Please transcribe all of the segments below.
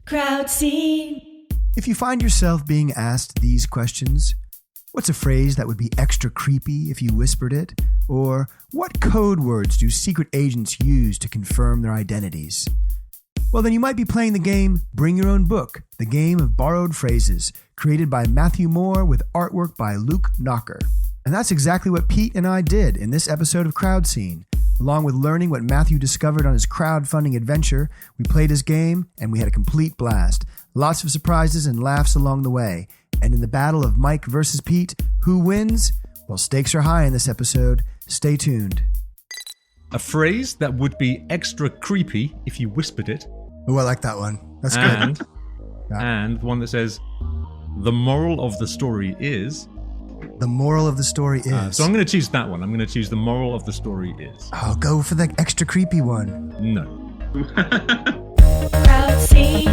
Crowd scene. If you find yourself being asked these questions, what's a phrase that would be extra creepy if you whispered it? Or what code words do secret agents use to confirm their identities? Well, then you might be playing the game Bring Your Own Book, the game of borrowed phrases, created by Matthew Moore with artwork by Luke Knocker. And that's exactly what Pete and I did in this episode of Crowd Scene. Along with learning what Matthew discovered on his crowdfunding adventure, we played his game and we had a complete blast. Lots of surprises and laughs along the way. And in the battle of Mike versus Pete, who wins? Well, stakes are high in this episode. Stay tuned. A phrase that would be extra creepy if you whispered it. Oh, I like that one. That's and, good. And one that says, the moral of the story is... The moral of the story is... so I'm going to choose that one. I'm going to choose the moral of the story is... Oh, go for the extra creepy one. No. Crowd scene.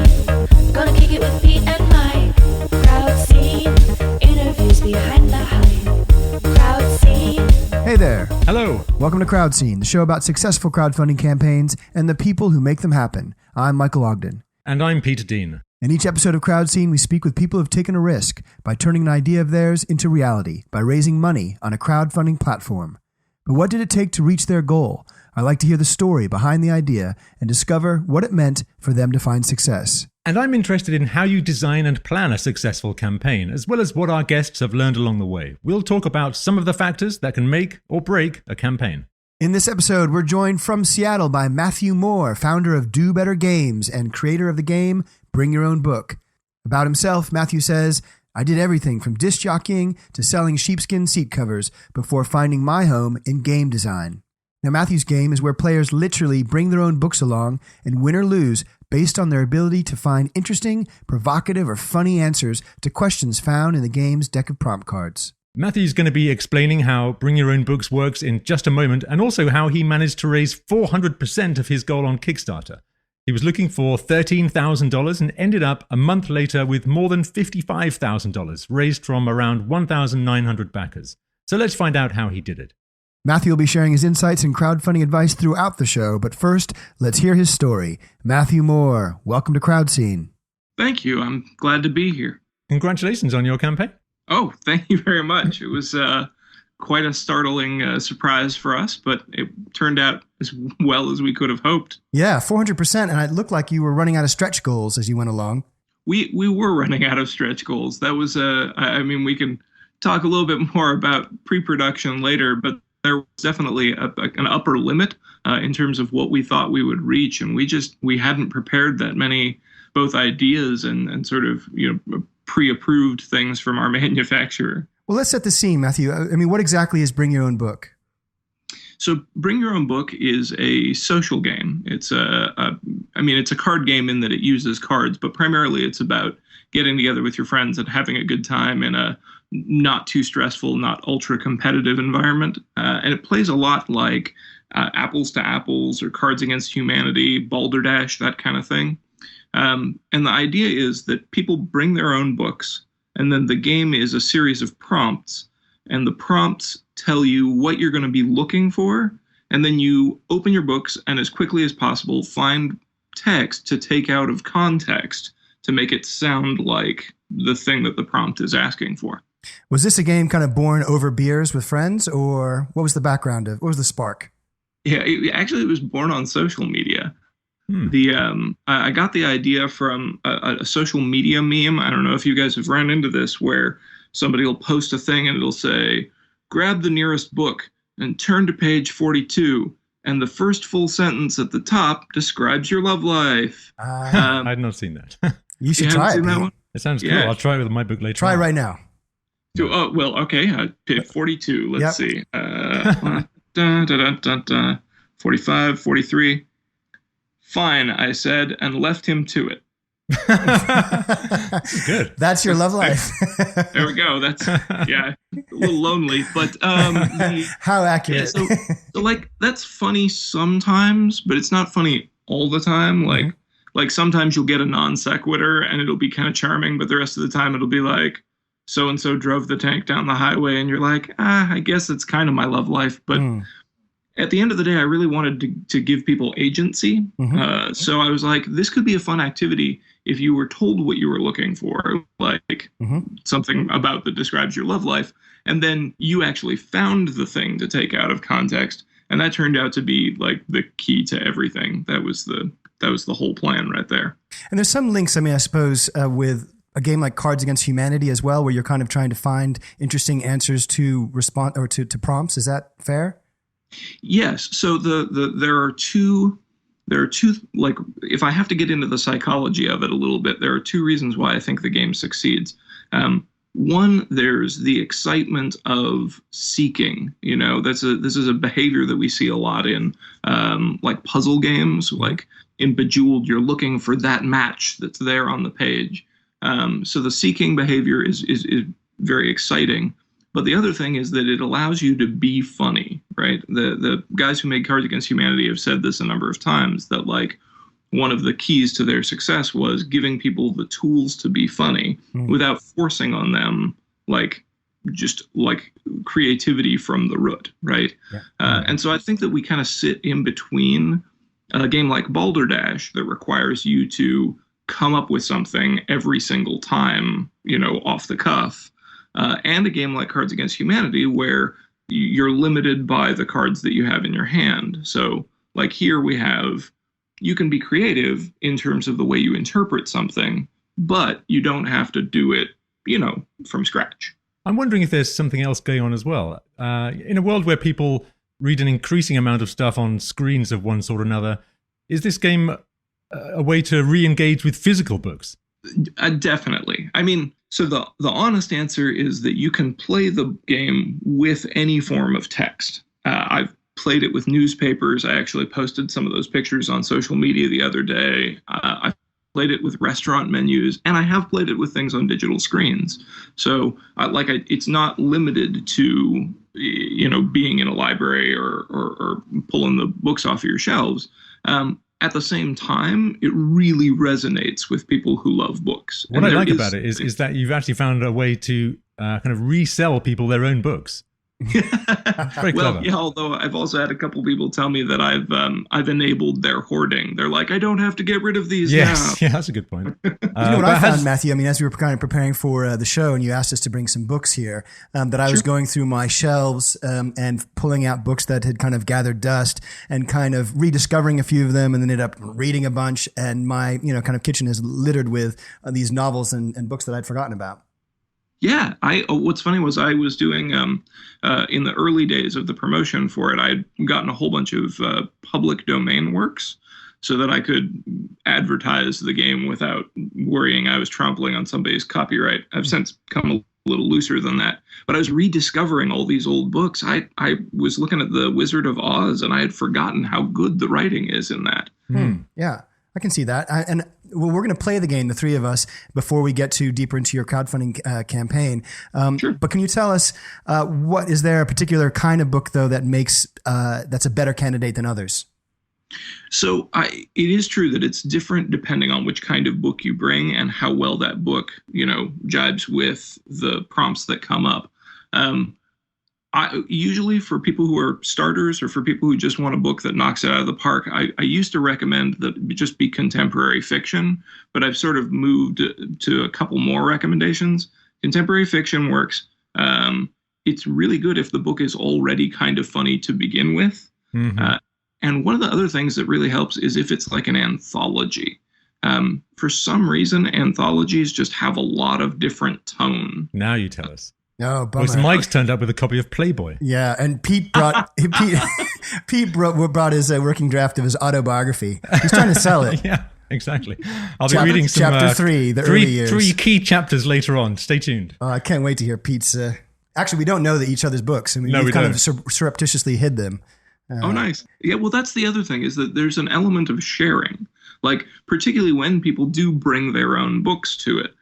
Gonna kick it with Pete and Mike. Crowd scene. Interviews behind the hype. Crowd scene. Hey there. Hello. Welcome to Crowd Scene, the show about successful crowdfunding campaigns and the people who make them happen. I'm Michael Ogden. And I'm Peter Dean. In each episode of Crowd Scene, we speak with people who have taken a risk by turning an idea of theirs into reality by raising money on a crowdfunding platform. But what did it take to reach their goal? I like to hear the story behind the idea and discover what it meant for them to find success. And I'm interested in how you design and plan a successful campaign, as well as what our guests have learned along the way. We'll talk about some of the factors that can make or break a campaign. In this episode, we're joined from Seattle by Matthew Moore, founder of Do Better Games and creator of the game Bring Your Own Book. About himself, Matthew says, I did everything from disc jockeying to selling sheepskin seat covers before finding my home in game design. Now, Matthew's game is where players literally bring their own books along and win or lose based on their ability to find interesting, provocative, or funny answers to questions found in the game's deck of prompt cards. Matthew's going to be explaining how Bring Your Own Books works in just a moment, and also how he managed to raise 400% of his goal on Kickstarter. He was looking for $13,000 and ended up a month later with more than $55,000, raised from around 1,900 backers. So let's find out how he did it. Matthew will be sharing his insights and crowdfunding advice throughout the show, but first, let's hear his story. Matthew Moore, welcome to Crowd Scene. Thank you. I'm glad to be here. Congratulations on your campaign. Oh, thank you very much. It was quite a startling surprise for us, but it turned out as well as we could have hoped. Yeah, 400%, and it looked like you were running out of stretch goals as you went along. We were running out of stretch goals. That was we can talk a little bit more about pre-production later, but there was definitely an upper limit in terms of what we thought we would reach, and we hadn't prepared that many both ideas and sort of pre-approved things from our manufacturer. Well, let's set the scene, Matthew. I mean, what exactly is Bring Your Own Book? So Bring Your Own Book is a social game. It's it's a card game in that it uses cards, but primarily it's about getting together with your friends and having a good time in a not too stressful, not ultra competitive environment. And it plays a lot like Apples to Apples or Cards Against Humanity, Balderdash, that kind of thing. And the idea is that people bring their own books, and then the game is a series of prompts, and the prompts tell you what you're going to be looking for, and then you open your books and as quickly as possible find text to take out of context to make it sound like the thing that the prompt is asking for. Was this a game kind of born over beers with friends, or what was the background of, what was the spark? Yeah, it was born on social media. I got the idea from a social media meme. I don't know if you guys have run into this, where somebody will post a thing and it'll say, grab the nearest book and turn to page 42. And the first full sentence at the top describes your love life. I've not seen that. You should try it. That one? It sounds cool. I'll try it with my book later. Try right now. So, well, okay. Page 42. Let's see. 45, 43. Fine, I said, and left him to it. Good. That's your love life. There we go. That's, a little lonely, but how accurate. Yeah, so that's funny sometimes, but it's not funny all the time. Like sometimes you'll get a non sequitur and it'll be kind of charming, but the rest of the time it'll be like, so and so drove the tank down the highway, and you're like, I guess it's kind of my love life, but. at the end of the day, I really wanted to give people agency. So I was like, this could be a fun activity if you were told what you were looking for, like something about that describes your love life, and then you actually found the thing to take out of context, and that turned out to be like the key to everything. That was the whole plan right there. And there's some links, I mean, I suppose, with a game like Cards Against Humanity as well, where you're kind of trying to find interesting answers to respond or to prompts. Is that fair? Yes. So there are two, like, if I have to get into the psychology of it a little bit, there are two reasons why I think the game succeeds. One, there's the excitement of seeking. You know, this is a behavior that we see a lot in like puzzle games, like in Bejeweled, you're looking for that match that's there on the page. So the seeking behavior is very exciting. But the other thing is that it allows you to be funny, right? The guys who made Cards Against Humanity have said this a number of times, that like one of the keys to their success was giving people the tools to be funny without forcing on them like just like creativity from the root, right? And so I think that we kind of sit in between a game like Balderdash that requires you to come up with something every single time, you know, off the cuff, and a game like Cards Against Humanity where you're limited by the cards that you have in your hand. So like here we have, you can be creative in terms of the way you interpret something, but you don't have to do it, you know, from scratch. I'm wondering if there's something else going on as well. In a world where people read an increasing amount of stuff on screens of one sort or another, is this game a way to re-engage with physical books? Definitely. I mean, so the honest answer is that you can play the game with any form of text. I've played it with newspapers. I actually posted some of those pictures on social media the other day. I've played it with restaurant menus, and I have played it with things on digital screens. So it's not limited to, you know, being in a library or pulling the books off of your shelves. At the same time, it really resonates with people who love books. What I like about it is that you've actually found a way to kind of resell people their own books. Very clever. Well, yeah, although I've also had a couple people tell me that I've enabled their hoarding. They're like, I don't have to get rid of these now. Yeah, that's a good point. You know what I found, Matthew? I mean, as we were kind of preparing for the show and you asked us to bring some books here, that I was going through my shelves and pulling out books that had kind of gathered dust and kind of rediscovering a few of them, and then ended up reading a bunch. And my, you know, kind of kitchen is littered with these novels and books that I'd forgotten about. Yeah, what's funny was I was doing in the early days of the promotion for it, I'd gotten a whole bunch of public domain works so that I could advertise the game without worrying I was trampling on somebody's copyright. I've since come a little looser than that, but I was rediscovering all these old books. I was looking at The Wizard of Oz, and I had forgotten how good the writing is in that. Yeah, I can see that. Well, we're going to play the game, the three of us, before we get deeper into your crowdfunding campaign. Sure. But can you tell us what is there a particular kind of book though that makes that's a better candidate than others? So it is true that it's different depending on which kind of book you bring and how well that book, you know, jibes with the prompts that come up. Usually for people who are starters or for people who just want a book that knocks it out of the park, I used to recommend that it just be contemporary fiction, but I've sort of moved to a couple more recommendations. Contemporary fiction works. It's really good if the book is already kind of funny to begin with. And one of the other things that really helps is if it's like an anthology. For some reason, anthologies just have a lot of different tone. Now you tell us. Oh, bummer. Well, Mike's turned up with a copy of Playboy. Yeah, and Pete brought his working draft of his autobiography. He's trying to sell it. Yeah, exactly. I'll be reading some chapter 3, the early years. 3 key chapters later on. Stay tuned. I can't wait to hear Pete's. Actually, we don't know each other's books. I mean, we've kind of surreptitiously hid them. Oh, nice. Yeah, well, that's the other thing is that there's an element of sharing. Like, particularly when people do bring their own books to it.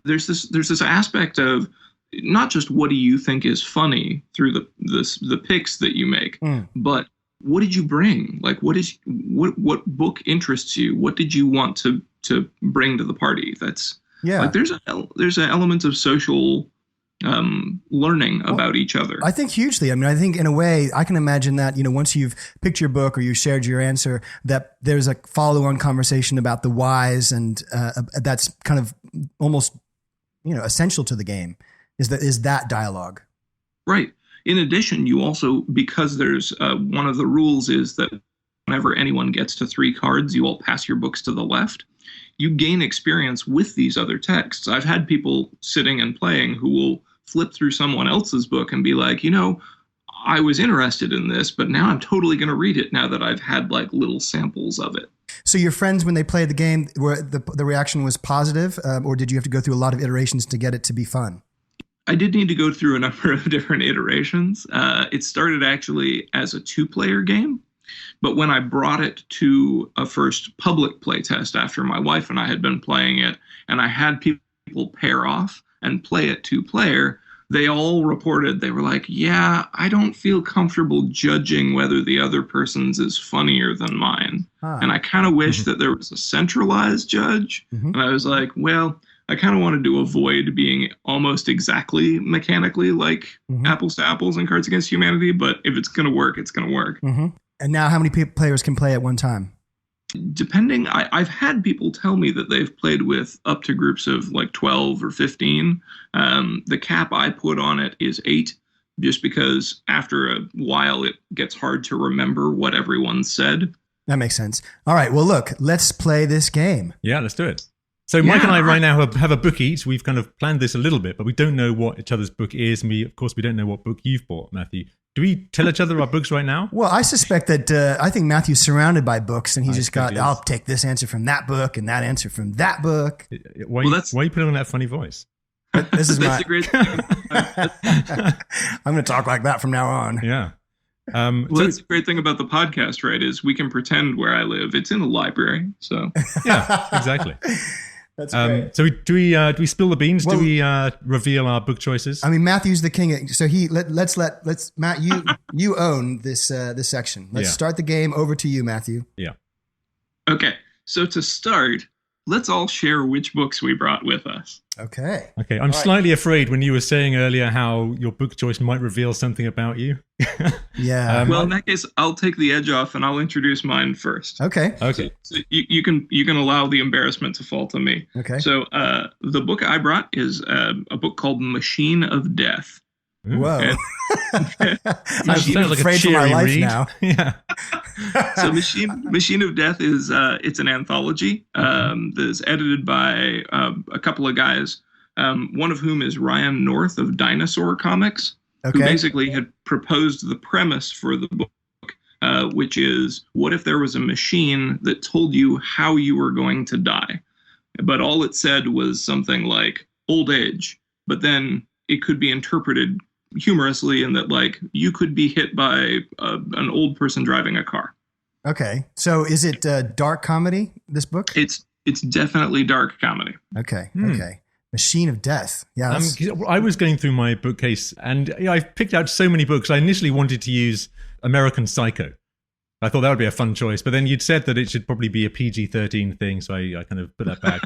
There's this aspect of not just what do you think is funny through the picks that you make, but what did you bring? Like, what book interests you? What did you want to bring to the party? That's like there's an element of social learning about each other. I think hugely. I mean, I think in a way, I can imagine that, once you've picked your book or you shared your answer, that there's a follow-on conversation about the whys, and that's kind of almost, essential to the game, is that dialogue. Right. In addition, you also, because there's one of the rules is that whenever anyone gets to 3 cards, you all pass your books to the left. You gain experience with these other texts. I've had people sitting and playing who will flip through someone else's book and be like, I was interested in this, but now I'm totally going to read it now that I've had like little samples of it. So your friends, when they played the game, were the reaction was positive, or did you have to go through a lot of iterations to get it to be fun? I did need to go through a number of different iterations. It started actually as a 2-player game, but when I brought it to a first public playtest after my wife and I had been playing it, and I had people pair off and play it 2-player, they all reported, they were like, yeah, I don't feel comfortable judging whether the other person's is funnier than mine. And I kind of wish that there was a centralized judge. And I was like, well, I kind of wanted to avoid being almost exactly mechanically like apples to apples and Cards Against Humanity, but if it's going to work, it's going to work. And now how many players can play at one time? Depending, I've had people tell me that they've played with up to groups of like 12 or 15. The cap I put on it is 8, just because after a while it gets hard to remember what everyone said. That makes sense. All right, well, look, let's play this game. Yeah, let's do it. So Mike and I right now have a book each. We've kind of planned this a little bit, but we don't know what each other's book is. And of course, we don't know what book you've bought, Matthew. Do we tell each other our books right now? Well, I suspect that I think Matthew's surrounded by books, and I'll take this answer from that book and that answer from that book. Why are you putting on that funny voice? This is that's a great thing. I'm going to talk like that from now on. Yeah. That's the great thing about the podcast, right? Is we can pretend where I live. It's in a library, so yeah, exactly. That's great. So do we spill the beans? Well, do we reveal our book choices? I mean, Matthew's the king. So let's Matt, you own this section. Let's start the game. Over to you, Matthew. Yeah. Okay. So to start, let's all share which books we brought with us. Okay. I'm slightly afraid when you were saying earlier how your book choice might reveal something about you. Yeah. Well, in that case, I'll take the edge off and I'll introduce mine first. Okay. So you can allow the embarrassment to fall to me. Okay. So the book I brought is a book called Machine of Death. Whoa. Sounds like afraid for my life now. Yeah. So Machine of Death is it's an anthology that's edited by a couple of guys, one of whom is Ryan North of Dinosaur Comics, who basically had proposed the premise for the book, which is, what if there was a machine that told you how you were going to die? But all it said was something like old age, but then it could be interpreted humorously in that, like, you could be hit by an old person driving a car. Okay. So is it dark comedy, this book? It's definitely dark comedy. Okay. Okay. Machine of Death. Yeah. I was going through my bookcase and I've picked out so many books. I initially wanted to use American Psycho. I thought that would be a fun choice, but then you'd said that it should probably be a PG-13 thing, so I kind of put that back.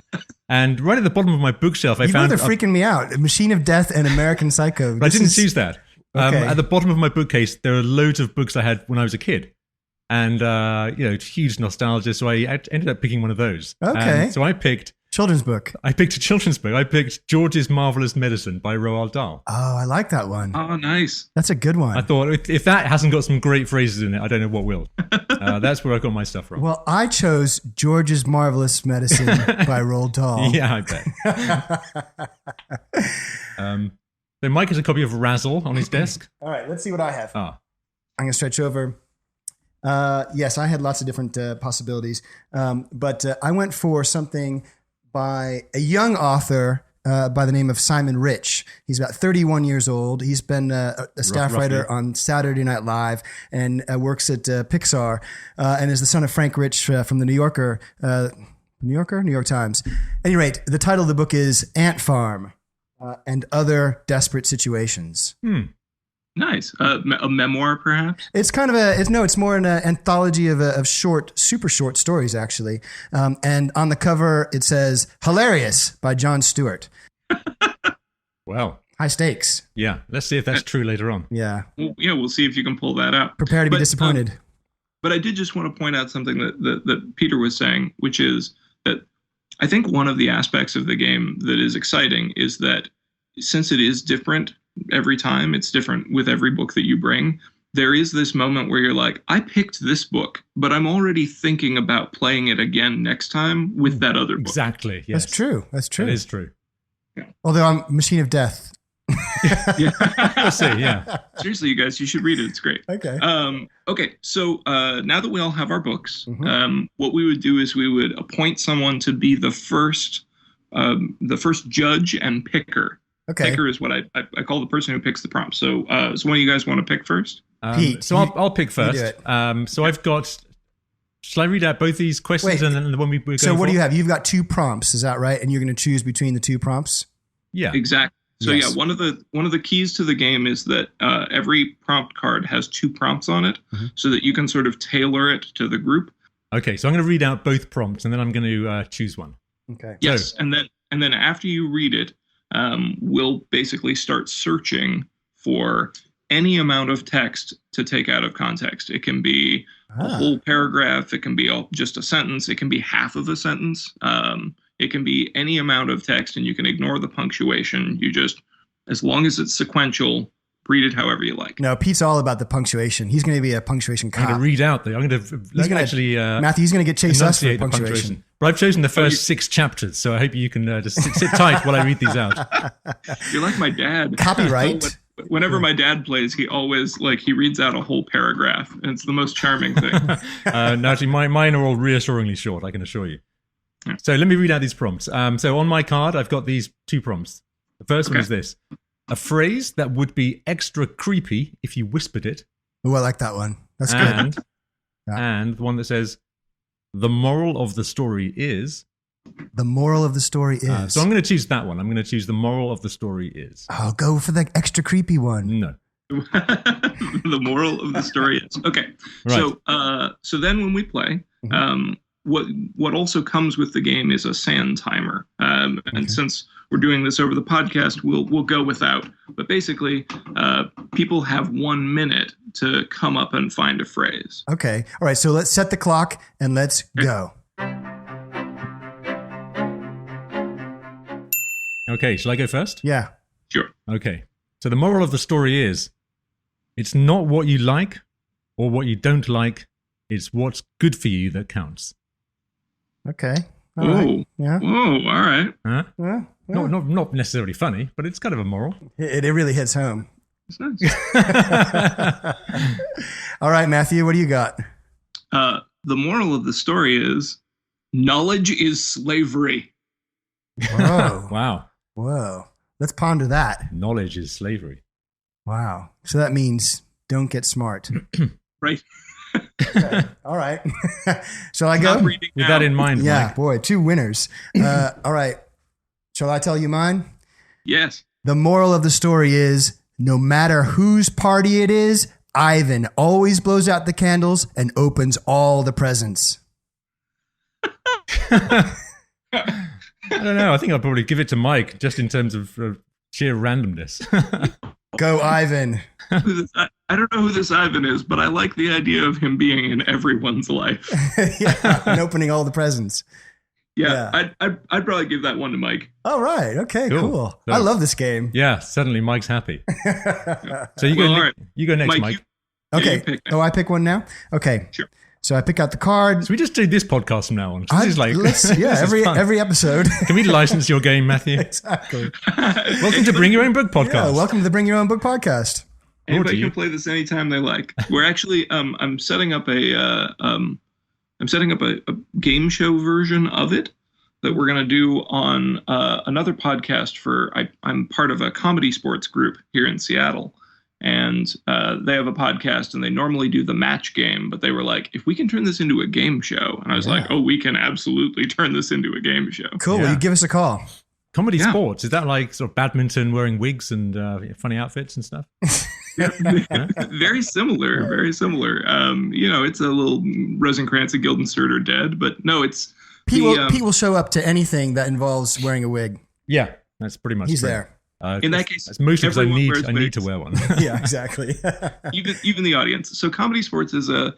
And right at the bottom of my bookshelf, I found... You both are freaking me out. Machine of Death and American Psycho. But I didn't choose that. Okay. At the bottom of my bookcase, there are loads of books I had when I was a kid. And, huge nostalgia, so I ended up picking one of those. Okay. And so I picked... Children's book. I picked a children's book. I picked George's Marvelous Medicine by Roald Dahl. Oh, I like that one. Oh, nice. That's a good one. I thought, if that hasn't got some great phrases in it, I don't know what will. That's where I got my stuff from. Well, I chose George's Marvelous Medicine by Roald Dahl. Yeah, I bet. So Mike has a copy of Razzle on his desk. All right, let's see what I have. Ah. I'm going to stretch over. Yes, I had lots of different possibilities, but I went for something by a young author by the name of Simon Rich. He's about 31 years old. He's been a staff writer on Saturday Night Live and works at Pixar and is the son of Frank Rich from the New York Times. At any rate, the title of the book is Ant Farm and Other Desperate Situations. Nice. A memoir, perhaps? It's kind of it's more an anthology of super short stories, actually. And on the cover, it says, "Hilarious" by Jon Stewart. Wow. High stakes. Yeah, let's see if that's true later on. Yeah. Well, yeah, we'll see if you can pull that out. Prepare to be disappointed. But I did just want to point out something that Peter was saying, which is that I think one of the aspects of the game that is exciting is that since it is different every time, it's different with every book that you bring, there is this moment where you're like, I picked this book, but I'm already thinking about playing it again next time with that other book. Exactly, yes. That's true. That's true. That is true. Yeah. Although I'm Machine of Death. Yeah. We'll see, yeah. Seriously, you guys, you should read it. It's great. Okay. Okay. So now that we all have our books, what we would do is we would appoint someone to be the first judge and picker. Okay. Picker is what I call the person who picks the prompt. So, so one of you guys want to pick first? Pete, so I'll pick first. do it. So I've got. Shall I read out both these questions Wait. and then the one we're going So what for? do you have? You've got 2 prompts, is that right? And you're going to choose between the 2 prompts? Yeah. Exactly. So Yes. yeah, one of the keys to the game is that every prompt card has 2 prompts on it, so that you can sort of tailor it to the group. Okay, so I'm going to read out both prompts and then I'm going to choose one. Okay. Yes, So- and then after you read it, we'll basically start searching for any amount of text to take out of context. It can be a whole paragraph. It can be just a sentence. It can be half of a sentence. It can be any amount of text, and you can ignore the punctuation. You just, as long as it's sequential, read it however you like. No, Pete's all about the punctuation. He's going to be a punctuation I'm cop. going to read out I'm going to Matthew, he's going to get chased us for enunciate the punctuation. But I've chosen the first 6 chapters, so I hope you can just sit tight while I read these out. You're like my dad. Copyright. Whenever my dad plays, he always he reads out a whole paragraph, and it's the most charming thing. No, actually, mine are all reassuringly short, I can assure you. So let me read out these prompts. So on my card, I've got these 2 prompts. The first one is this. A phrase that would be extra creepy if you whispered it. Oh, I like that one. That's good. And, Yeah. and one that says, the moral of the story is. The moral of the story is. So I'm going to choose that one. I'm going to choose the moral of the story is. I'll go for the extra creepy one. No. The moral of the story is okay. Right. So then when we play, what also comes with the game is a sand timer. And since we're doing this over the podcast, we'll go without. But basically, people have 1 minute to come up and find a phrase. Okay. All right. So let's set the clock and let's go. Okay, shall I go first? Yeah. Sure. Okay. So the moral of the story is, it's not what you like or what you don't like. It's what's good for you that counts. Okay. All right. Yeah. Oh, all right. Huh? Yeah. Not necessarily funny, but it's kind of a moral. It really hits home. That's nice. All right, Matthew, what do you got? The moral of the story is, knowledge is slavery. Whoa. Wow. Whoa. Let's ponder that. Knowledge is slavery. Wow. So that means don't get smart. Right. Okay. All right. Shall I go? Stop reading With now. that in mind, Yeah, Mike. boy, 2 winners. All right. Shall I tell you mine? Yes. The moral of the story is, no matter whose party it is, Ivan always blows out the candles and opens all the presents. I don't know. I think I'll probably give it to Mike just in terms of sheer randomness. Go, Ivan. I don't know who this Ivan is, but I like the idea of him being in everyone's life. Yeah, and opening all the presents. Yeah. I'd probably give that one to Mike. All right. Okay, cool. So- I love this game. Yeah, suddenly Mike's happy. So you Well, go. all right. You go next, Mike. you Okay. pick Oh, I pick one now? Okay. Sure. So I pick out the card. So we just do this podcast from now on. This is like Let's, this yeah, is fun. every episode. Can we license your game, Matthew? Exactly. Welcome to Bring Your Own Book podcast. Yeah, welcome to the Bring Your Own Book podcast. Anybody to you. can play this anytime they like. We're actually I'm setting up a game show version of it that we're going to do on another podcast I'm part of a comedy sports group here in Seattle. And they have a podcast, and they normally do the match game, but they were like, if we can turn this into a game show. And I was like, oh, we can absolutely turn this into a game show. Cool. Will Yeah. you give us a call? Comedy Yeah. sports, is that like sort of badminton wearing wigs and funny outfits and stuff? Very similar, very similar. It's a little Rosencrantz and Guildenstern are dead, but no, it's Pete will show up to anything that involves wearing a wig. Yeah, that's pretty much He's true. there. In that case, it's mostly because everyone wears I need to wigs. wear one. Yeah, exactly. even the audience. So comedy sports is a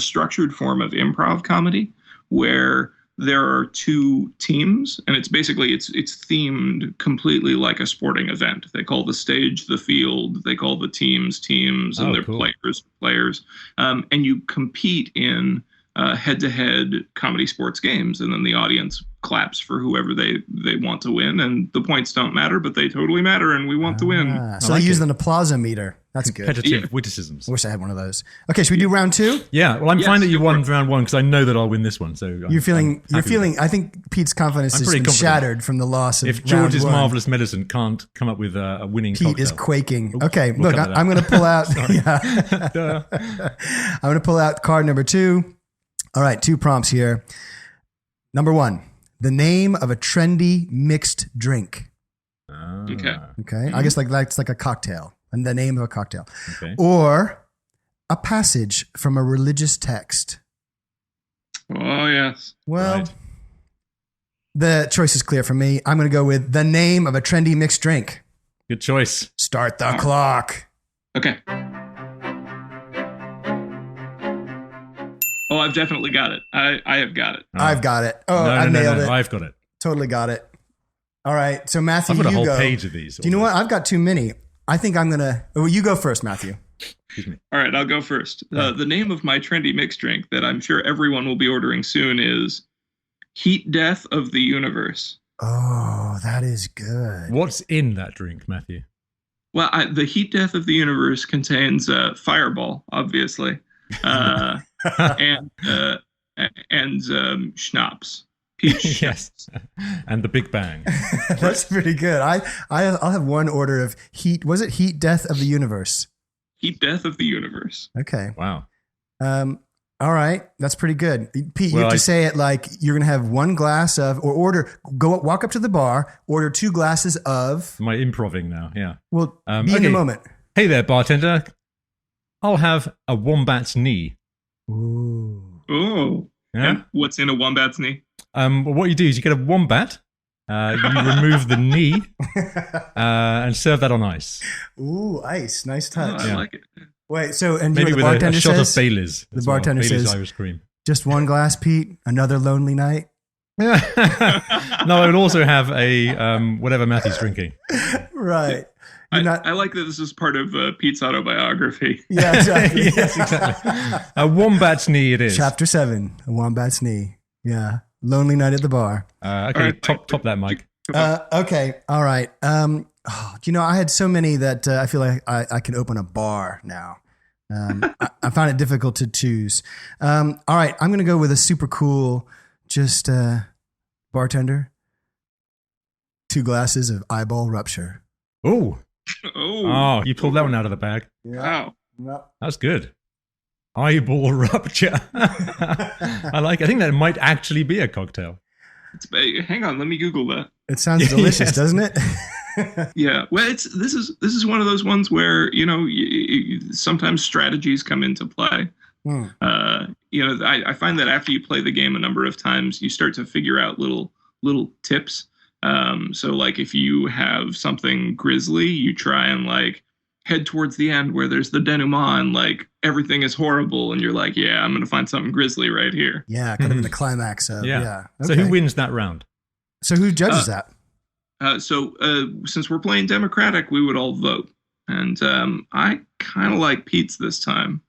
structured form of improv comedy where there are two teams, and it's basically it's themed completely like a sporting event. They call the stage the field. They call the teams, and their cool. players. And you compete in head-to-head comedy sports games, and then the audience claps for whoever they want to win, and the points don't matter, but they totally matter, and we want to win. So they use an applausometer. That's good. Competitive witticisms. I wish I had one of those. Okay, should we do round 2? Yeah, well, I'm Yes, fine that you go won for it. round 1 because I know that I'll win this one. So You're feeling. I'm happy with it. I think Pete's confidence I'm has pretty been confident. shattered from the loss of If round George's 1. marvelous medicine can't come up with a winning Pete cocktail. is quaking. Oops, Okay, we'll look, cut that I'm out. going to pull out. Yeah. Duh. I'm going to pull out card number 2. All right, 2 prompts here. Number 1, the name of a trendy mixed drink. Okay. Okay, I guess that's like a cocktail, and the name of a cocktail, Okay. or a passage from a religious text. Oh yes. Well, Right. the choice is clear for me. I'm going to go with the name of a trendy mixed drink. Good choice. Start the clock. Okay. Oh, I've definitely got it. I have got it. I've got it. Oh, no, I nailed it. I've got it. Totally got it. All right. So Matthew, I've got a you whole go. page of these. Do you know what? I've got too many. I think I'm going to, you go first, Matthew. Excuse me. All right, I'll go first. The name of my trendy mixed drink that I'm sure everyone will be ordering soon is Heat Death of the Universe. Oh, that is good. What's in that drink, Matthew? Well, the Heat Death of the Universe contains Fireball, obviously, and schnapps. Peach. Yes. And the Big Bang. That's pretty good. I'll have one order of heat. Was it Heat Death of the Universe? Heat Death of the Universe. Okay. Wow. All right. That's pretty good. Pete, you Well, have to I- say it like you're going to have one glass of, or walk up to the bar, order 2 glasses of, Am I improving now? Yeah. well, be in the okay. moment. Hey there, bartender. I'll have a wombat's knee. Ooh. Oh. Yeah. And what's in a wombat's knee? Well, what you do is you get a wombat, you remove the knee, and serve that on ice. Ooh, ice. Nice Oh, touch. I Yeah. like it. Wait, so, and Maybe you know, with the a bartender shot says, of Bailey's. the as well. bartender Bailey's says- Irish cream. just one glass, Pete, another lonely night. No, I would also have a whatever Matthew's drinking. Right. You're not, I like that this is part of Pete's autobiography. yeah, exactly. Yes, exactly. A wombat's knee it is. Chapter 7, A Wombat's Knee. Yeah. Lonely night at the bar. Okay, All right, top that, Mike. Okay. All right. I had so many that I feel like I can open a bar now. I found it difficult to choose. All right. I'm going to go with a super cool, just bartender. 2 glasses of eyeball rupture. Oh, Oh, you pulled that one out of the bag. wow. That's good. Eyeball rupture. I like. I think that might actually be a cocktail. Hang on, let me Google that. It sounds delicious, Yes. doesn't it? Yeah, well, this is one of those ones where sometimes strategies come into play. Hmm. I find that after you play the game a number of times, you start to figure out little tips. So like if you have something grisly, you try and like head towards the end where there's the denouement and like everything is horrible, and you're like, yeah, I'm gonna find something grisly right here. Yeah, kind of in the climax of, yeah. So Okay. who wins that round? So who judges that? So since we're playing Democratic, we would all vote, and I kind of like Pete's this time.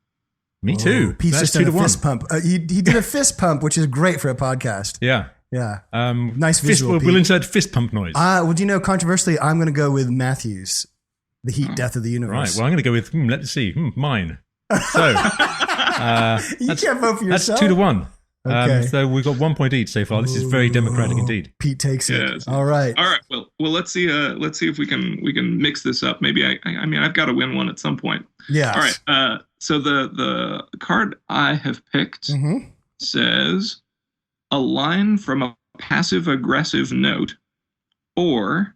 Me too. Pete's That's just done 2 a to 1. fist pump. He did a fist pump, which is great for a podcast. Yeah. Yeah. Nice visual, We'll Pete. insert fist pump noise. Well, controversially, I'm going to go with Matthews, the Heat Death of the Right. Universe. Well, I'm going to go with. Let's see. Mine. So you can't vote for that's yourself. 2 to 1. Okay. So we've got 1 point each so far. This is very democratic indeed. Pete takes it. Yes. All right. All right. Well, let's see if we can mix this up. Maybe I've got to win one at some point. Yeah. All right. So the card I have picked Mm-hmm. says a line from a passive aggressive note, or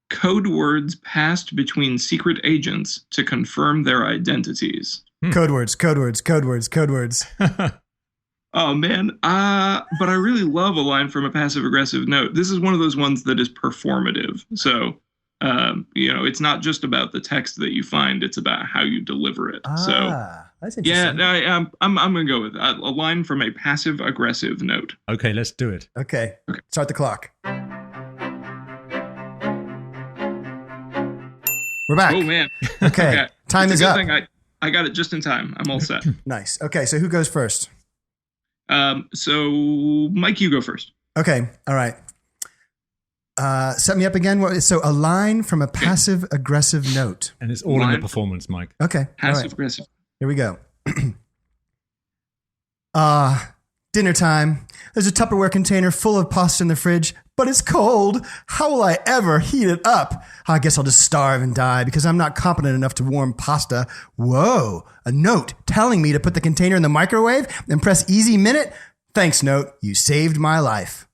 code words passed between secret agents to confirm their identities. Code words. Oh man, but I really love a line from a passive aggressive note. This is one of those ones that is performative. So It's not just about the text that you find; it's about how you deliver it. That's interesting. Yeah, I'm going to go with a line from a passive-aggressive note. Okay, let's do it. Okay. Start the clock. We're back. Oh man. Okay. Time is up. I got it just in time. I'm all set. Nice. Okay, so who goes first? So Mike, you go first. Okay. All right. Set me up again. So a line from a passive-aggressive note. And it's all in the performance, Mike. Okay. Passive-aggressive. Here we go. Dinner time. There's a Tupperware container full of pasta in the fridge, but it's cold. How will I ever heat it up? I guess I'll just starve and die because I'm not competent enough to warm pasta. Whoa, a note telling me to put the container in the microwave and press easy minute. Thanks, note. You saved my life.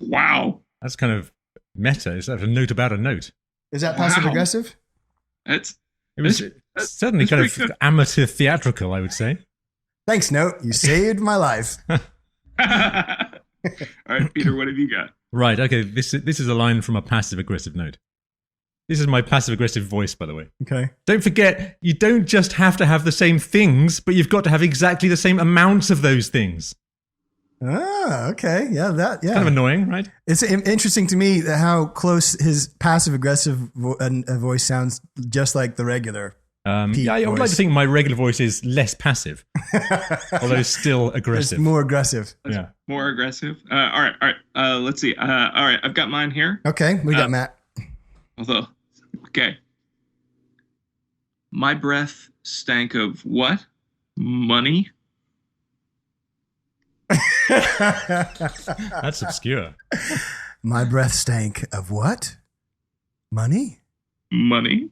Wow. That's kind of meta. Is that a note about a note? Is that passive aggressive? It was certainly kind of amateur theatrical, I would say. Thanks, note. You saved my life. All right, Peter, what have you got? Right. Okay. This is a line from a passive-aggressive note. This is my passive-aggressive voice, by the way. Okay. Don't forget, you don't just have to have the same things, but you've got to have exactly the same amounts of those things. Ah, okay. Yeah, Kind of annoying, right? It's interesting to me how close his passive-aggressive voice sounds just like the regular. I would like to think my regular voice is less passive, although still aggressive. It's more aggressive. Yeah. More aggressive. All right. Let's see. All right, I've got mine here. Okay, we got Matt. Okay. My breath stank of what? Money? That's obscure. My breath stank of what? Money? Money?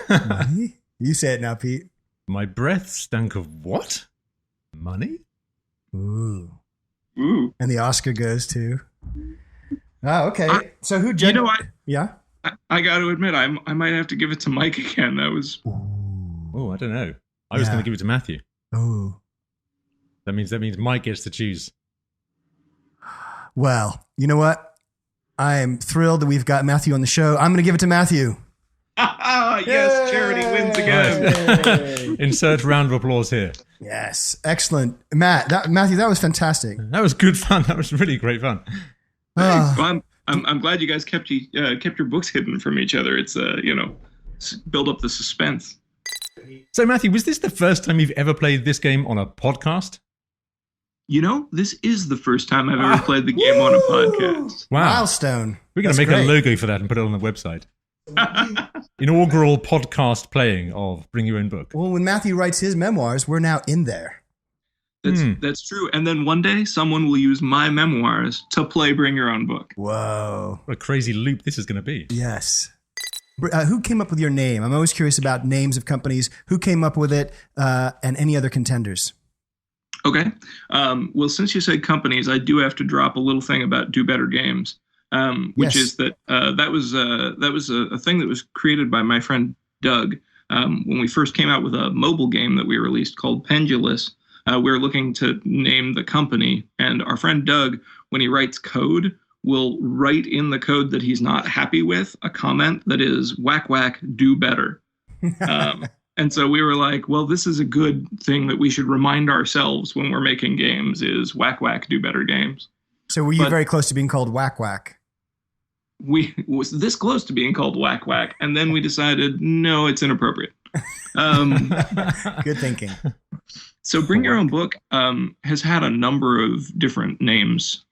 Money? You say it now, Pete. My breath stank of what? Money? Ooh. And the Oscar goes to... Oh, okay. So who... You know what? Yeah? I got to admit, I might have to give it to Mike again. That was... Oh, I don't know. I was going to give it to Matthew. Oh. That means Mike gets to choose. Well, you know what? I am thrilled that we've got Matthew on the show. I'm going to give it to Matthew. Yes, charity wins again. Insert round of applause here. Yes, excellent, Matthew. That was fantastic. That was good fun. That was really great fun. Well, I'm glad you guys kept your books hidden from each other. It's build up the suspense. So Matthew, was this the first time you've ever played this game on a podcast? This is the first time I've ever played the game on a podcast. Wow, milestone. We're going to make a logo for that and put it on the website. Inaugural podcast playing of Bring Your Own Book. Well, when Matthew writes his memoirs, we're now in there. That's true. And then one day someone will use my memoirs to play Bring Your Own Book. Whoa. What a crazy loop this is going to be. Yes. Who came up with your name? I'm always curious about names of companies. Who came up with it and any other contenders? Okay. Well, since you said companies, I do have to drop a little thing about Do Better Games. Which is that that was a thing that was created by my friend Doug when we first came out with a mobile game that we released called Pendulous. We were looking to name the company, and our friend Doug, when he writes code, will write in the code that he's not happy with a comment that is whack whack do better. And so we were like, well, this is a good thing that we should remind ourselves when we're making games is whack whack do better games. So were you very close to being called whack whack? We was this close to being called whack whack, and then we decided no, it's inappropriate. Good thinking. So Bring Your Own Book has had a number of different names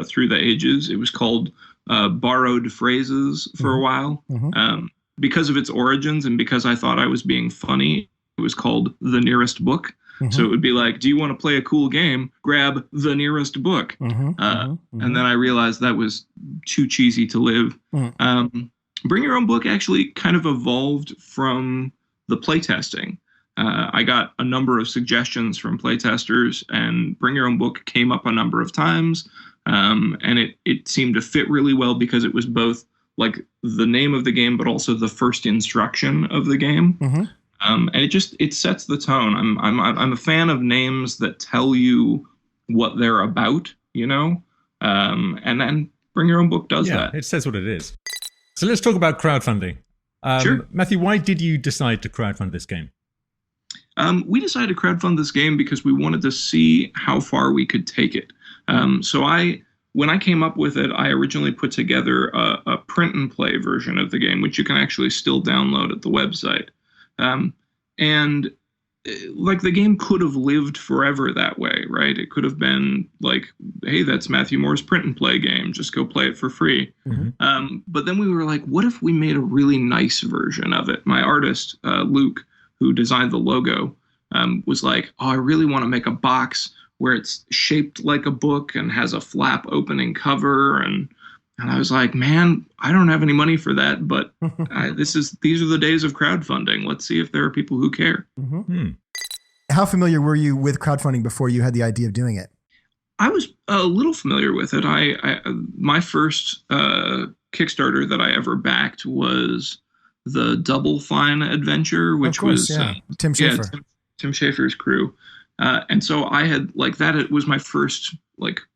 through the ages. It was called Borrowed Phrases for a while. Because of its origins and because I thought I was being funny, it was called The Nearest Book. So it would be like, do you want to play a cool game? Grab the nearest book. And then I realized that was too cheesy to live. Bring Your Own Book actually kind of evolved from the playtesting. I got a number of suggestions from playtesters, and Bring Your Own Book came up a number of times. And it seemed to fit really well because it was both like the name of the game, but also the first instruction of the game. And it sets the tone. I'm a fan of names that tell you what they're about, and then Bring Your Own Book does that. It says what it is. So let's talk about crowdfunding. Sure. Matthew, why did you decide to crowdfund this game? We decided to crowdfund this game because we wanted to see how far we could take it. When I came up with it, I originally put together a print and play version of the game, which you can actually still download at the website. The game could have lived forever that way, right? It could have been like, hey, that's Matthew Moore's print and play game. Just go play it for free. Mm-hmm. But then we were like, what if we made a really nice version of it? My artist, Luke, who designed the logo, was like, oh, I really want to make a box where it's shaped like a book and has a flap opening cover. And I was like, man, I don't have any money for that, but these are the days of crowdfunding. Let's see if there are people who care. Mm-hmm. How familiar were you with crowdfunding before you had the idea of doing it? I was a little familiar with it. My first Kickstarter that I ever backed was the Double Fine Adventure, which was Tim Schafer. Tim Schafer's crew. And so I had it was my first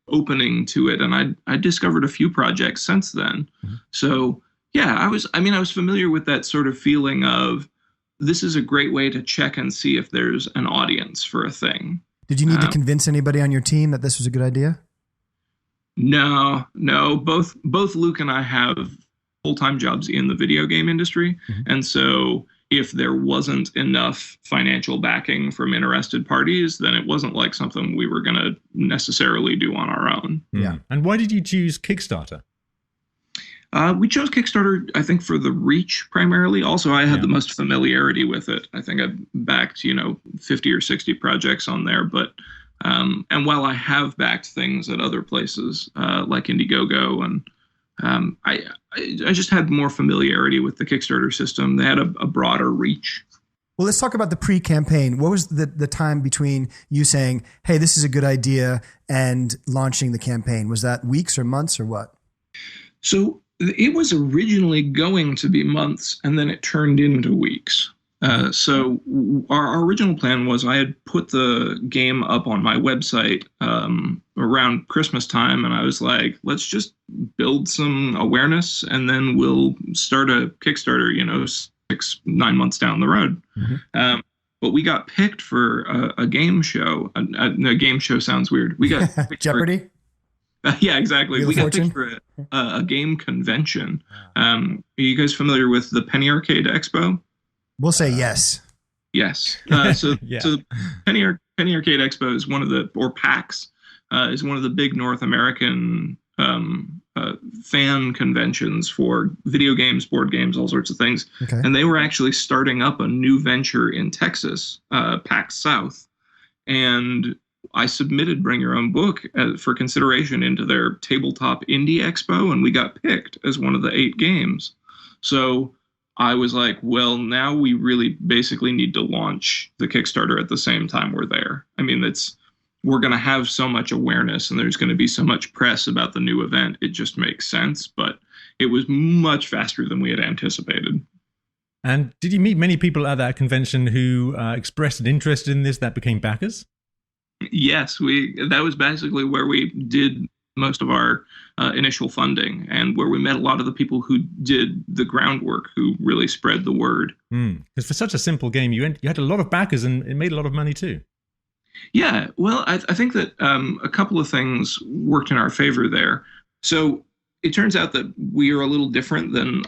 opening to it. And I discovered a few projects since then. Mm-hmm. So yeah, I was familiar with that sort of feeling of this is a great way to check and see if there's an audience for a thing. Did you need to convince anybody on your team that this was a good idea? No. Both Luke and I have full-time jobs in the video game industry. Mm-hmm. And so if there wasn't enough financial backing from interested parties, then it wasn't like something we were going to necessarily do on our own. Yeah. And why did you choose Kickstarter? We chose Kickstarter, I think, for the reach primarily. Also, I had the most familiarity with it. I think I've backed, 50 or 60 projects on there. But and while I have backed things at other places like Indiegogo, and I just had more familiarity with the Kickstarter system. They had a broader reach. Well, let's talk about the pre-campaign. What was the time between you saying, hey, this is a good idea, and launching the campaign? Was that weeks or months or what? So it was originally going to be months, and then it turned into weeks. So our original plan was I had put the game up on my website around Christmas time, and I was like, let's just build some awareness, and then we'll start a Kickstarter, 6-9 months down the road. Mm-hmm. But we got picked for a game show. A game show sounds weird. We got Jeopardy? Yeah, exactly. We got picked for a game convention. Are you guys familiar with the Penny Arcade Expo? We'll say yes. Yes. So Penny Arcade Expo is one of or PAX is one of the big North American fan conventions for video games, board games, all sorts of things. Okay. And they were actually starting up a new venture in Texas, PAX South. And I submitted Bring Your Own Book for consideration into their Tabletop Indie Expo, and we got picked as one of the 8 games. So I was like, well, now we really basically need to launch the Kickstarter at the same time we're there. I mean, we're going to have so much awareness and there's going to be so much press about the new event. It just makes sense, but it was much faster than we had anticipated. And did you meet many people at that convention who expressed an interest in this that became backers? Yes, that was basically where we did most of our initial funding, and where we met a lot of the people who did the groundwork, who really spread the word. Because for such a simple game, you had a lot of backers, and it made a lot of money too. Yeah, well, I think that a couple of things worked in our favor there. So it turns out that we are a little different than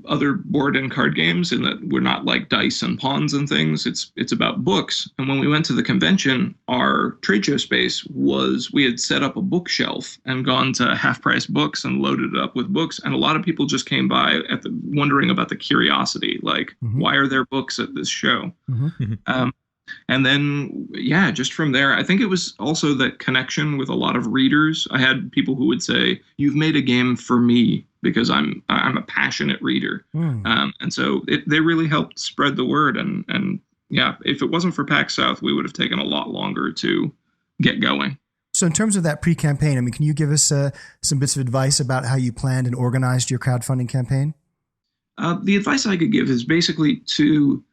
other board and card games in that we're not like dice and pawns and things. It's about books. And when we went to the convention, our trade show space we had set up a bookshelf and gone to Half Price Books and loaded it up with books. And a lot of people just came by wondering about the curiosity, like, why are there books at this show? Mm-hmm. And then, just from there, I think it was also that connection with a lot of readers. I had people who would say, you've made a game for me because I'm a passionate reader. And so they really helped spread the word. And if it wasn't for PAX South, we would have taken a lot longer to get going. So in terms of that pre-campaign, can you give us some bits of advice about how you planned and organized your crowdfunding campaign? The advice I could give is basically to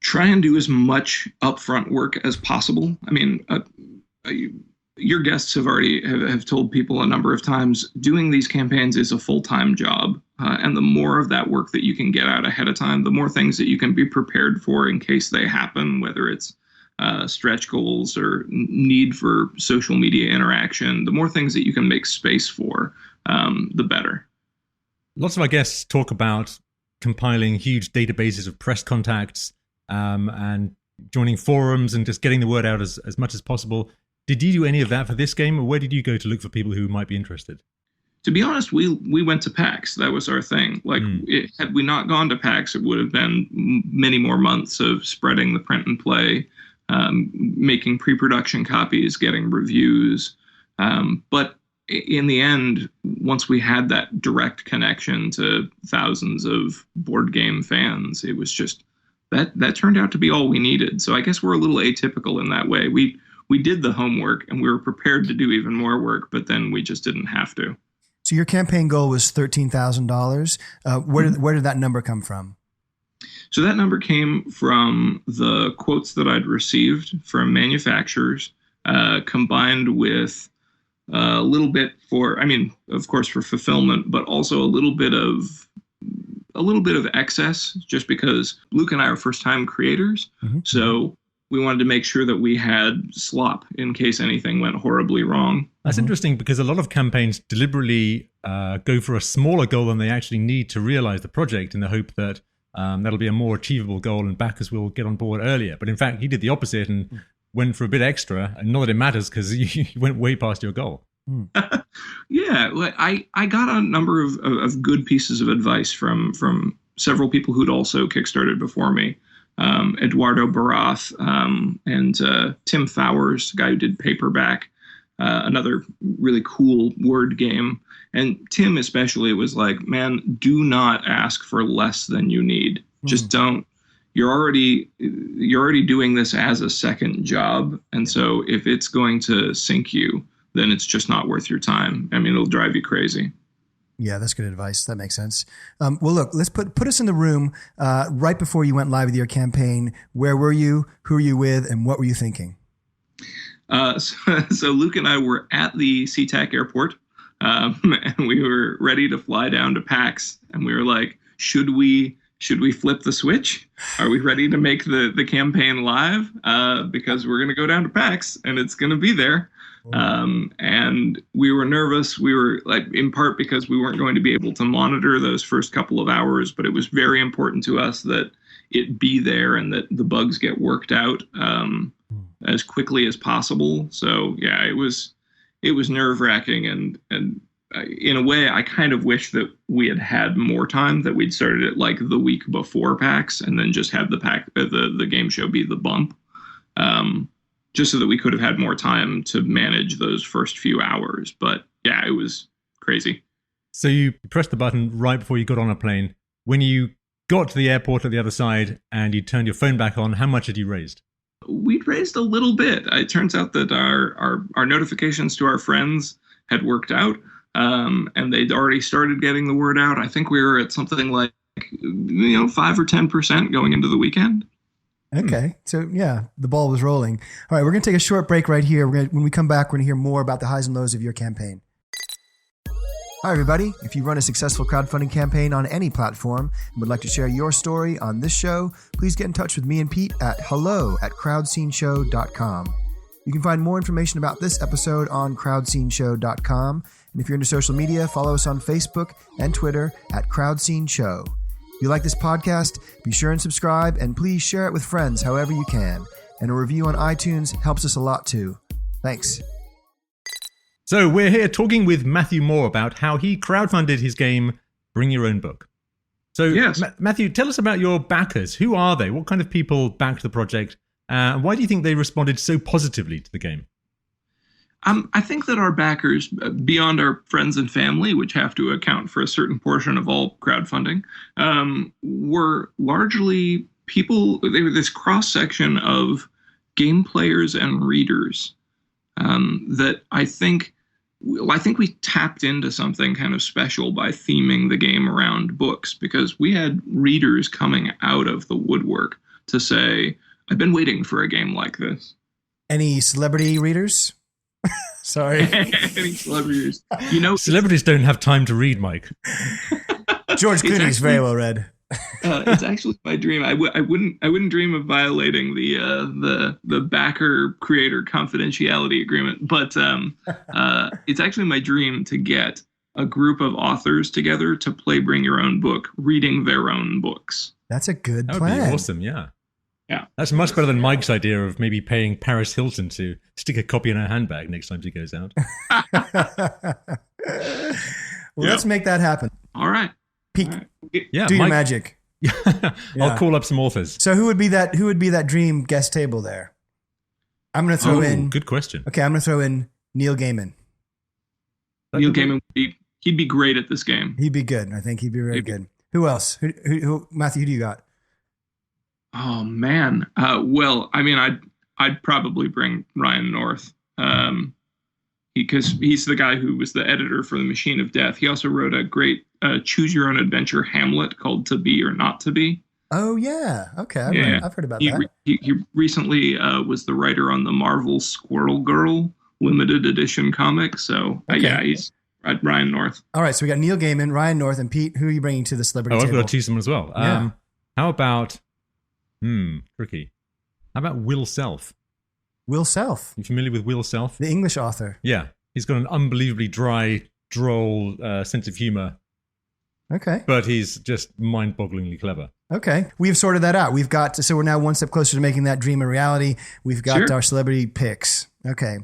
try and do as much upfront work as possible. I mean, your guests have already have told people a number of times, doing these campaigns is a full-time job. and the more of that work that you can get out ahead of time, the more things that you can be prepared for in case they happen, whether it's stretch goals or need for social media interaction, the more things that you can make space for, the better. Lots of our guests talk about compiling huge databases of press contacts and joining forums and just getting the word out as much as possible. Did you do any of that for this game, or where did you go to look for people who might be interested? To be honest, we went to PAX. That was our thing. Like, had we not gone to PAX, it would have been many more months of spreading the print and play, making pre-production copies, getting reviews. But in the end, once we had that direct connection to thousands of board game fans, it was just that turned out to be all we needed. So I guess we're a little atypical in that way. We did the homework and we were prepared to do even more work, but then we just didn't have to. So your campaign goal was $13,000. Where did that number come from? So that number came from the quotes that I'd received from manufacturers, combined with a little bit of course, for fulfillment, but also a little bit of excess, just because Luke and I are first-time creators. Mm-hmm. So we wanted to make sure that we had slop in case anything went horribly wrong. That's interesting, because a lot of campaigns deliberately go for a smaller goal than they actually need to realize the project, in the hope that that'll be a more achievable goal and backers will get on board earlier. But in fact, he did the opposite and went for a bit extra. And not that it matters, because you went way past your goal. Yeah, I got a number of good pieces of advice from several people who'd also Kickstarted before me. Eduardo Barath and Tim Fowers, the guy who did Paperback, another really cool word game. And Tim especially was like, man, do not ask for less than you need. Just don't. You're already doing this as a second job. And so if it's going to sink you, then it's just not worth your time. I mean, it'll drive you crazy. Yeah, that's good advice. That makes sense. Well, look, let's put us in the room right before you went live with your campaign. Where were you? Who were you with? And what were you thinking? So Luke and I were at the SeaTac airport, and we were ready to fly down to PAX. And we were like, should we flip the switch? Are we ready to make the campaign live? Because we're going to go down to PAX and it's going to be there. And we were nervous. We were, like, in part because we weren't going to be able to monitor those first couple of hours, but it was very important to us that it be there and that the bugs get worked out as quickly as possible. So yeah, it was nerve-wracking, and in a way, I kind of wish that we had more time, that we'd started it like the week before PAX and then just had the game show be the bump. Just so that we could have had more time to manage those first few hours. But yeah, it was crazy. So you pressed the button right before you got on a plane. When you got to the airport at the other side and you turned your phone back on, how much had you raised? We'd raised a little bit. It turns out that our notifications to our friends had worked out, and they'd already started getting the word out. I think we were at something like 5 or 10% going into the weekend. Okay. So yeah, the ball was rolling. All right. We're going to take a short break right here. When we come back, we're going to hear more about the highs and lows of your campaign. Hi, everybody. If you run a successful crowdfunding campaign on any platform and would like to share your story on this show, please get in touch with me and Pete at hello@crowdsceneshow.com. You can find more information about this episode on crowdsceneshow.com. And if you're into social media, follow us on Facebook and Twitter at crowdsceneshow. If you like this podcast, be sure and subscribe, and please share it with friends however you can. And a review on iTunes helps us a lot too. Thanks. So we're here talking with Matthew Moore about how he crowdfunded his game, Bring Your Own Book. So yes. Matthew, tell us about your backers. Who are they? What kind of people backed the project? And why do you think they responded so positively to the game? I think that our backers, beyond our friends and family, which have to account for a certain portion of all crowdfunding, were largely people. They were this cross-section of game players and readers that I think we tapped into something kind of special by theming the game around books, because we had readers coming out of the woodwork to say, I've been waiting for a game like this. Any celebrity readers? Sorry. Any celebrities? Celebrities don't have time to read, Mike. George Clooney's very well read. It's actually my dream. I wouldn't dream of violating the backer creator confidentiality agreement, but it's actually my dream to get a group of authors together to play Bring Your Own Book, reading their own books. That's a good That plan. would be awesome, yeah. Yeah. That's much better than Mike's idea of maybe paying Paris Hilton to stick a copy in her handbag next time she goes out. Let's make that happen. All right. Pete, Yeah, do your Mike, magic. I'll call up some authors. So who would be that dream guest table there? I'm going to throw in. Good question. Okay, I'm going to throw in Neil Gaiman. Neil Gaiman he'd be great at this game. He'd be good. I think he'd be very good. Who else? Who Matthew, who do you got? Oh man. Well, I mean, I'd probably bring Ryan North, because he's the guy who was the editor for The Machine of Death. He also wrote a great choose your own adventure Hamlet called To Be or Not to Be. Oh yeah. Okay, I've heard about that. He recently was the writer on the Marvel Squirrel Girl limited edition comic. So Okay. he's Ryan North. All right, so we got Neil Gaiman, Ryan North, and Pete. Who are you bringing to the celebrity I've table? got to choose someone as well. Yeah. How about, tricky. How about Will Self? Will Self, You familiar with Will Self? the English author. Yeah. He's got an unbelievably dry, droll sense of humor, Okay. but he's just mind-bogglingly clever. Okay. We've sorted that out. So we're now one step closer to making that dream a reality. We've got Sure. our celebrity picks. Okay.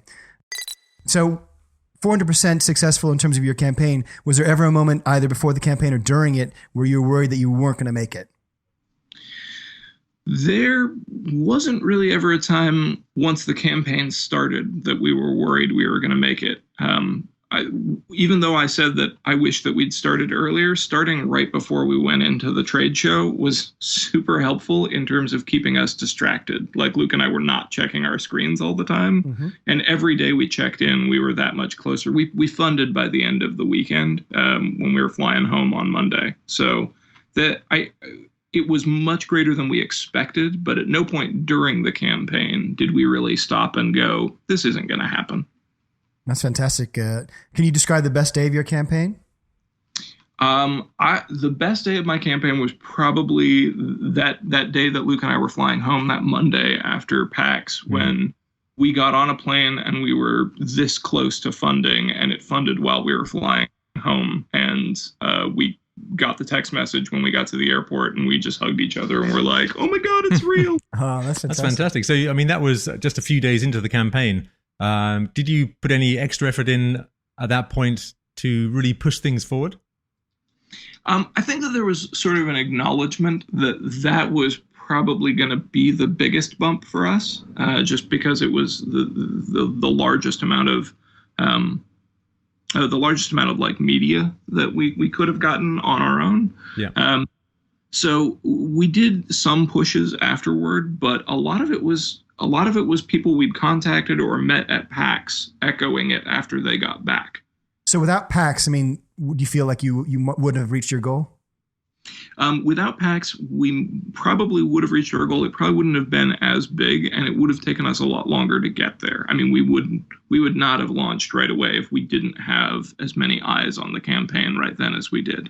So 400% successful in terms of your campaign. Was there ever a moment either before the campaign or during it where you were worried that you weren't going to make it? There wasn't really ever a time once the campaign started that we were worried we were going to make it. Even though I said that I wish that we'd started earlier, starting right before we went into the trade show was super helpful in terms of keeping us distracted. Like Luke and I were not checking our screens all the time. Mm-hmm. And every day we checked in, we were that much closer. We funded by the end of the weekend when we were flying home on Monday. So it was much greater than we expected, but at no point during the campaign did we really stop and go, this isn't going to happen. That's fantastic. Can you describe the best day of your campaign? The best day of my campaign was probably that day that Luke and I were flying home, that Monday after PAX, when we got on a plane and we were this close to funding, and it funded while we were flying home. And we got the text message when we got to the airport, and we just hugged each other and we're like, oh my God, it's real. Oh, that's fantastic. That's fantastic. So, I mean, that was just a few days into the campaign. Did you put any extra effort in at that point to really push things forward? I think that there was sort of an acknowledgement that was probably going to be the biggest bump for us, just because it was the largest amount of like media that we could have gotten on our own. Yeah. So we did some pushes afterward, but a lot of it was people we'd contacted or met at PAX echoing it after they got back. So without PAX, I mean, would you feel like you wouldn't have reached your goal? Without PAX, we probably would have reached our goal. It probably wouldn't have been as big, and it would have taken us a lot longer to get there. I mean, we would not have launched right away if we didn't have as many eyes on the campaign right then as we did.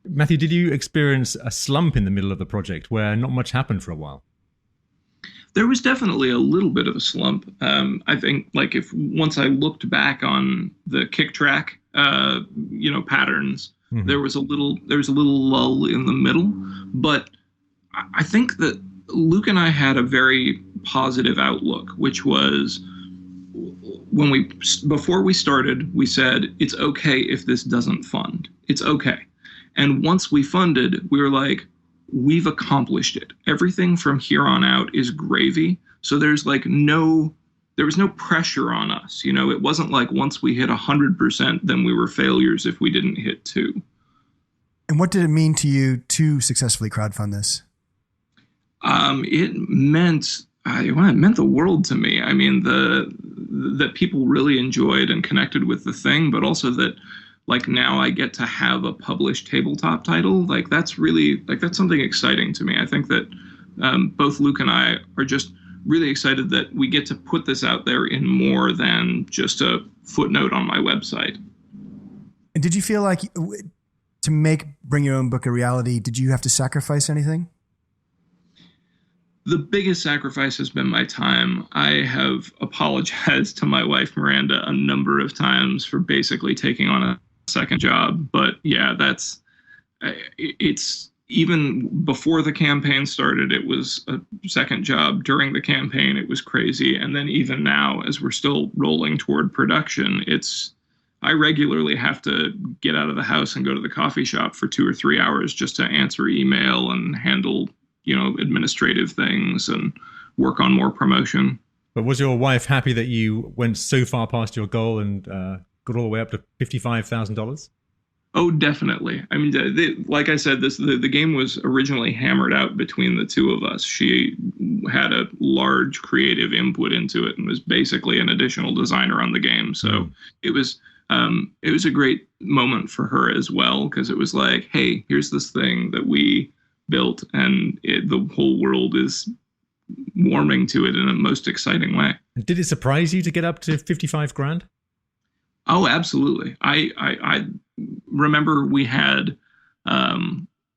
Matthew, did you experience a slump in the middle of the project where not much happened for a while? There was definitely a little bit of a slump. I think, like, once I looked back on the kick track, patterns, there was a little lull in the middle. But I think that Luke and I had a very positive outlook, which was before we started, we said it's okay if this doesn't fund. It's okay. And once we funded, we were like, we've accomplished it. Everything from here on out is gravy. So there was no pressure on us. You know, it wasn't like once we hit 100%, then we were failures if we didn't hit 2. And what did it mean to you to successfully crowdfund this? It meant the world to me. I mean, that people really enjoyed and connected with the thing, but also that, like, now I get to have a published tabletop title. Like, that's something exciting to me. I think that both Luke and I are just really excited that we get to put this out there in more than just a footnote on my website. And did you feel like To make Bring Your Own Book a reality, did you have to sacrifice anything? The biggest sacrifice has been my time. I have apologized to my wife, Miranda, a number of times for basically taking on a second job. But yeah, it's even before the campaign started, it was a second job. During the campaign, it was crazy. And then even now, as we're still rolling toward production, I regularly have to get out of the house and go to the coffee shop for 2 or 3 hours just to answer email and handle, administrative things and work on more promotion. But was your wife happy that you went so far past your goal and got all the way up to $55,000? Oh, definitely. I mean, like I said, the game was originally hammered out between the two of us. She had a large creative input into it and was basically an additional designer on the game. So it was a great moment for her as well, because it was like, hey, here's this thing that we built, and the whole world is warming to it in a most exciting way. Did it surprise you to get up to 55 grand? Oh, absolutely. I remember we had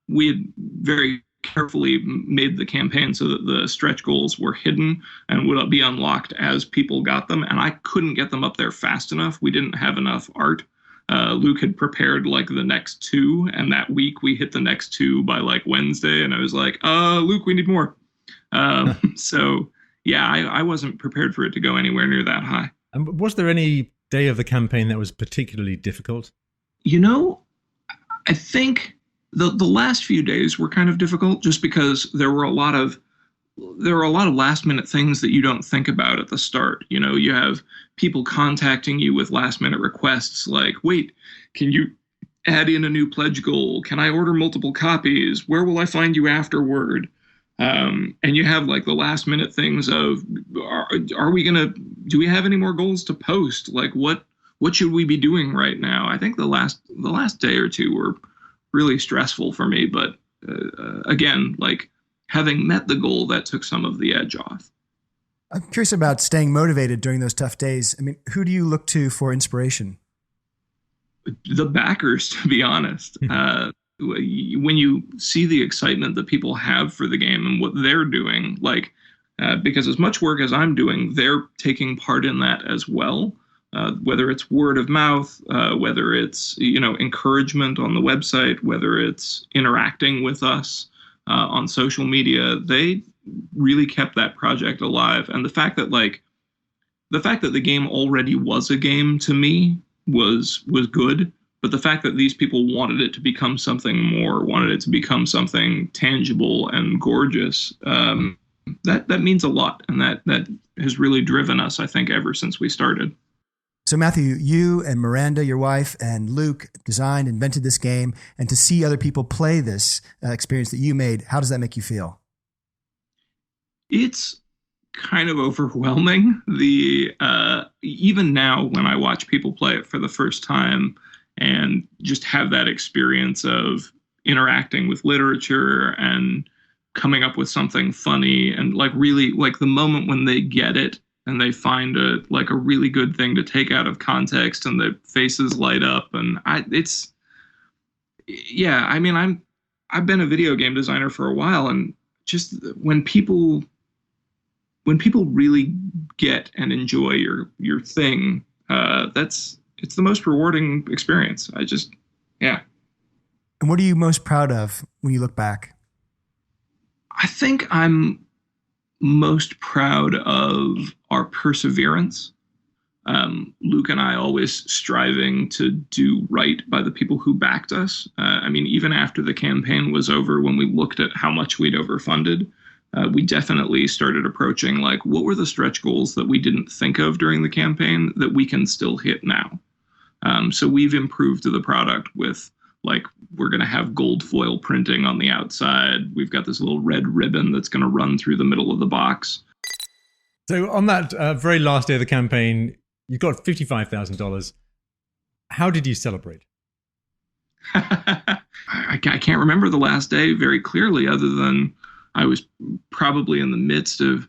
very carefully made the campaign so that the stretch goals were hidden and would be unlocked as people got them. And I couldn't get them up there fast enough. We didn't have enough art. Luke had prepared like the next 2, and that week we hit the next 2 by like Wednesday. And I was like, Luke, we need more. So yeah, I wasn't prepared for it to go anywhere near that high. And was there any day of the campaign that was particularly difficult? I think the last few days were kind of difficult just because there were a lot of last minute things that you don't think about at the start. You have people contacting you with last minute requests like, wait, can you add in a new pledge goal? Can I order multiple copies? Where will I find you afterward? And you have like the last minute things of, do we have any more goals to post? Like what should we be doing right now? I think the last day or two were really stressful for me, but again, like having met the goal, that took some of the edge off. I'm curious about staying motivated during those tough days. I mean, who do you look to for inspiration? The backers, to be honest. When you see the excitement that people have for the game and what they're doing, because as much work as I'm doing, they're taking part in that as well. Whether it's word of mouth, whether it's, encouragement on the website, whether it's interacting with us on social media, they really kept that project alive. And the fact that the game already was a game to me was good. But the fact that these people wanted it to become something more, wanted it to become something tangible and gorgeous, that means a lot. And that has really driven us, I think, ever since we started. So Matthew, you and Miranda, your wife, and Luke designed, invented this game. And to see other people play this experience that you made, how does that make you feel? It's kind of overwhelming. Even now when I watch people play it for the first time, and just have that experience of interacting with literature and coming up with something funny, and really the moment when they get it and they find a really good thing to take out of context and their faces light up. And I've been a video game designer for a while, and just when people really get and enjoy your thing, it's the most rewarding experience. And what are you most proud of when you look back? I think I'm most proud of our perseverance. Luke and I always striving to do right by the people who backed us. Even after the campaign was over, when we looked at how much we'd overfunded, we definitely started approaching what were the stretch goals that we didn't think of during the campaign that we can still hit now. So we've improved the product with we're going to have gold foil printing on the outside. We've got this little red ribbon that's going to run through the middle of the box. So on that very last day of the campaign, you got $55,000. How did you celebrate? I can't remember the last day very clearly, other than I was probably in the midst of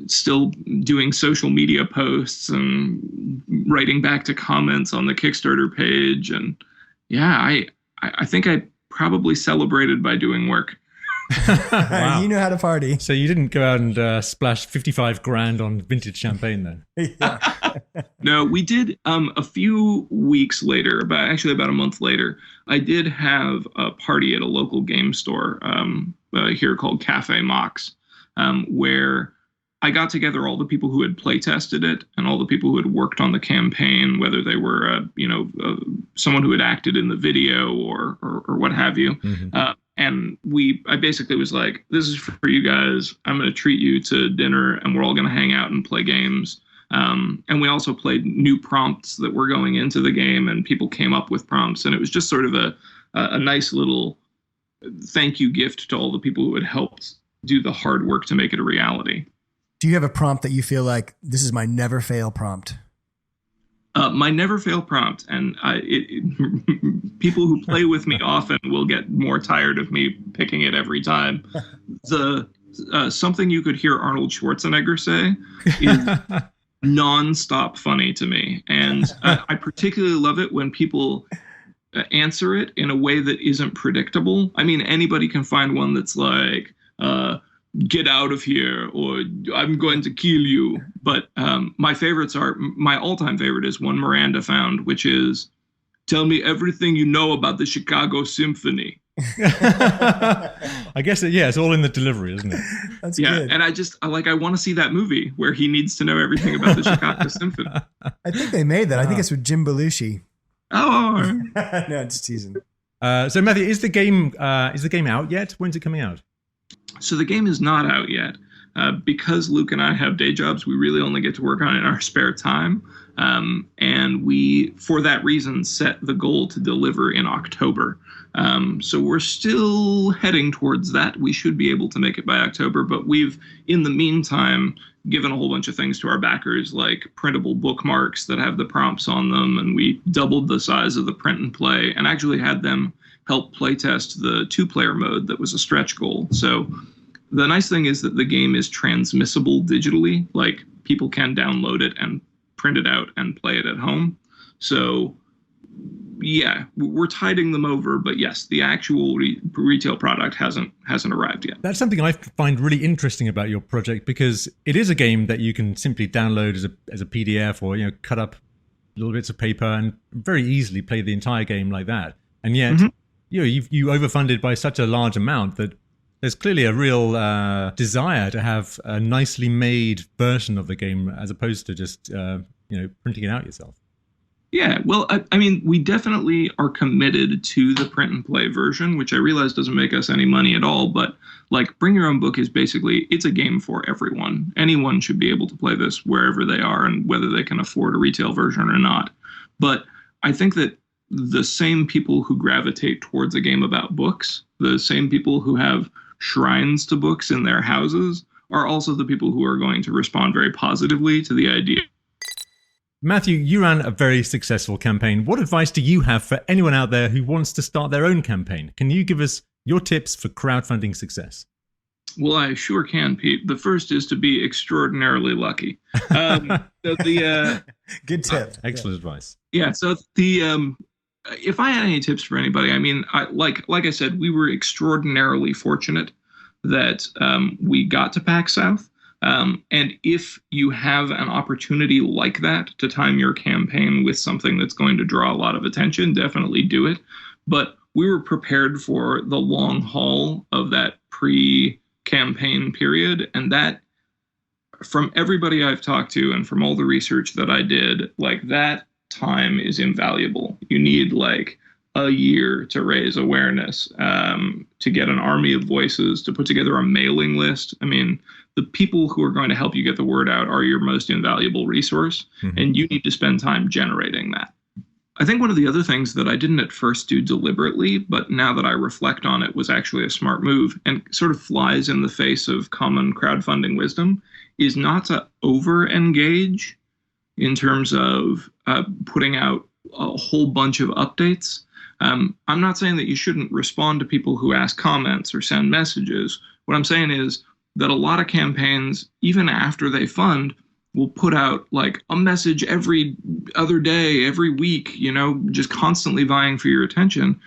still doing social media posts and writing back to comments on the Kickstarter page. And yeah, I think I probably celebrated by doing work. Wow. You know how to party. So you didn't go out and splash 55 grand on vintage champagne then? Yeah. No, we did a few weeks later, about a month later, I did have a party at a local game store here called Cafe Mox, where I got together all the people who had play tested it and all the people who had worked on the campaign, whether they were, someone who had acted in the video or what have you. Mm-hmm. And I basically was like, this is for you guys. I'm going to treat you to dinner and we're all going to hang out and play games. And we also played new prompts that were going into the game, and people came up with prompts. And it was just sort of a nice little thank you gift to all the people who had helped do the hard work to make it a reality. Do you have a prompt that you feel like this is my never fail prompt? My never fail prompt, and people who play with me often will get more tired of me picking it every time. Something you could hear Arnold Schwarzenegger say is non-stop funny to me, and I particularly love it when people answer it in a way that isn't predictable. I mean, anybody can find one that's like, get out of here, or I'm going to kill you. But my all-time favorite is one Miranda found, which is, tell me everything you know about the Chicago Symphony. I guess, it's all in the delivery, isn't it? That's yeah, good. and I want to see that movie where he needs to know everything about the Chicago Symphony. I think they made that. I think it's with Jim Belushi. Oh. No, just teasing. So Matthew, is the game out yet? When's it coming out? So the game is not out yet. Because Luke and I have day jobs, we really only get to work on it in our spare time. And we, for that reason, set the goal to deliver in October. So we're still heading towards that. We should be able to make it by October, but we've, in the meantime, given a whole bunch of things to our backers, like printable bookmarks that have the prompts on them, and we doubled the size of the print and play and actually had them help playtest the 2-player mode that was a stretch goal. So the nice thing is that the game is transmissible digitally, like people can download it and print it out and play it at home. So yeah, we're tiding them over, but yes, the actual retail product hasn't arrived yet. That's something I find really interesting about your project, because it is a game that you can simply download as a PDF, or cut up little bits of paper and very easily play the entire game like that. And yet, you overfunded by such a large amount that there's clearly a real desire to have a nicely made version of the game, as opposed to just printing it out yourself. Yeah, well, I mean, we definitely are committed to the print and play version, which I realize doesn't make us any money at all. But like, Bring Your Own Book is basically, it's a game for everyone. Anyone should be able to play this wherever they are, and whether they can afford a retail version or not. But I think that the same people who gravitate towards a game about books, the same people who have shrines to books in their houses, are also the people who are going to respond very positively to the idea. Matthew, you ran a very successful campaign. What advice do you have for anyone out there who wants to start their own campaign? Can you give us your tips for crowdfunding success? Well, I sure can, Pete. The first is to be extraordinarily lucky. Good tip. Excellent advice. Yeah. So if I had any tips for anybody, I mean, like I said, we were extraordinarily fortunate that we got to PAX South. And if you have an opportunity like that to time your campaign with something that's going to draw a lot of attention, definitely do it. But we were prepared for the long haul of that pre-campaign period. And that, from everybody I've talked to and from all the research that I did, like, that time is invaluable. You need like a year to raise awareness, to get an army of voices, to put together a mailing list. I mean, the people who are going to help you get the word out are your most invaluable resource, and you need to spend time generating that. I think one of the other things that I didn't at first do deliberately, but now that I reflect on it, was actually a smart move and sort of flies in the face of common crowdfunding wisdom, is not to over-engage in terms of putting out a whole bunch of updates. I'm not saying that you shouldn't respond to people who ask comments or send messages. What I'm saying is that a lot of campaigns, even after they fund, will put out like a message every other day, every week, just constantly vying for your attention.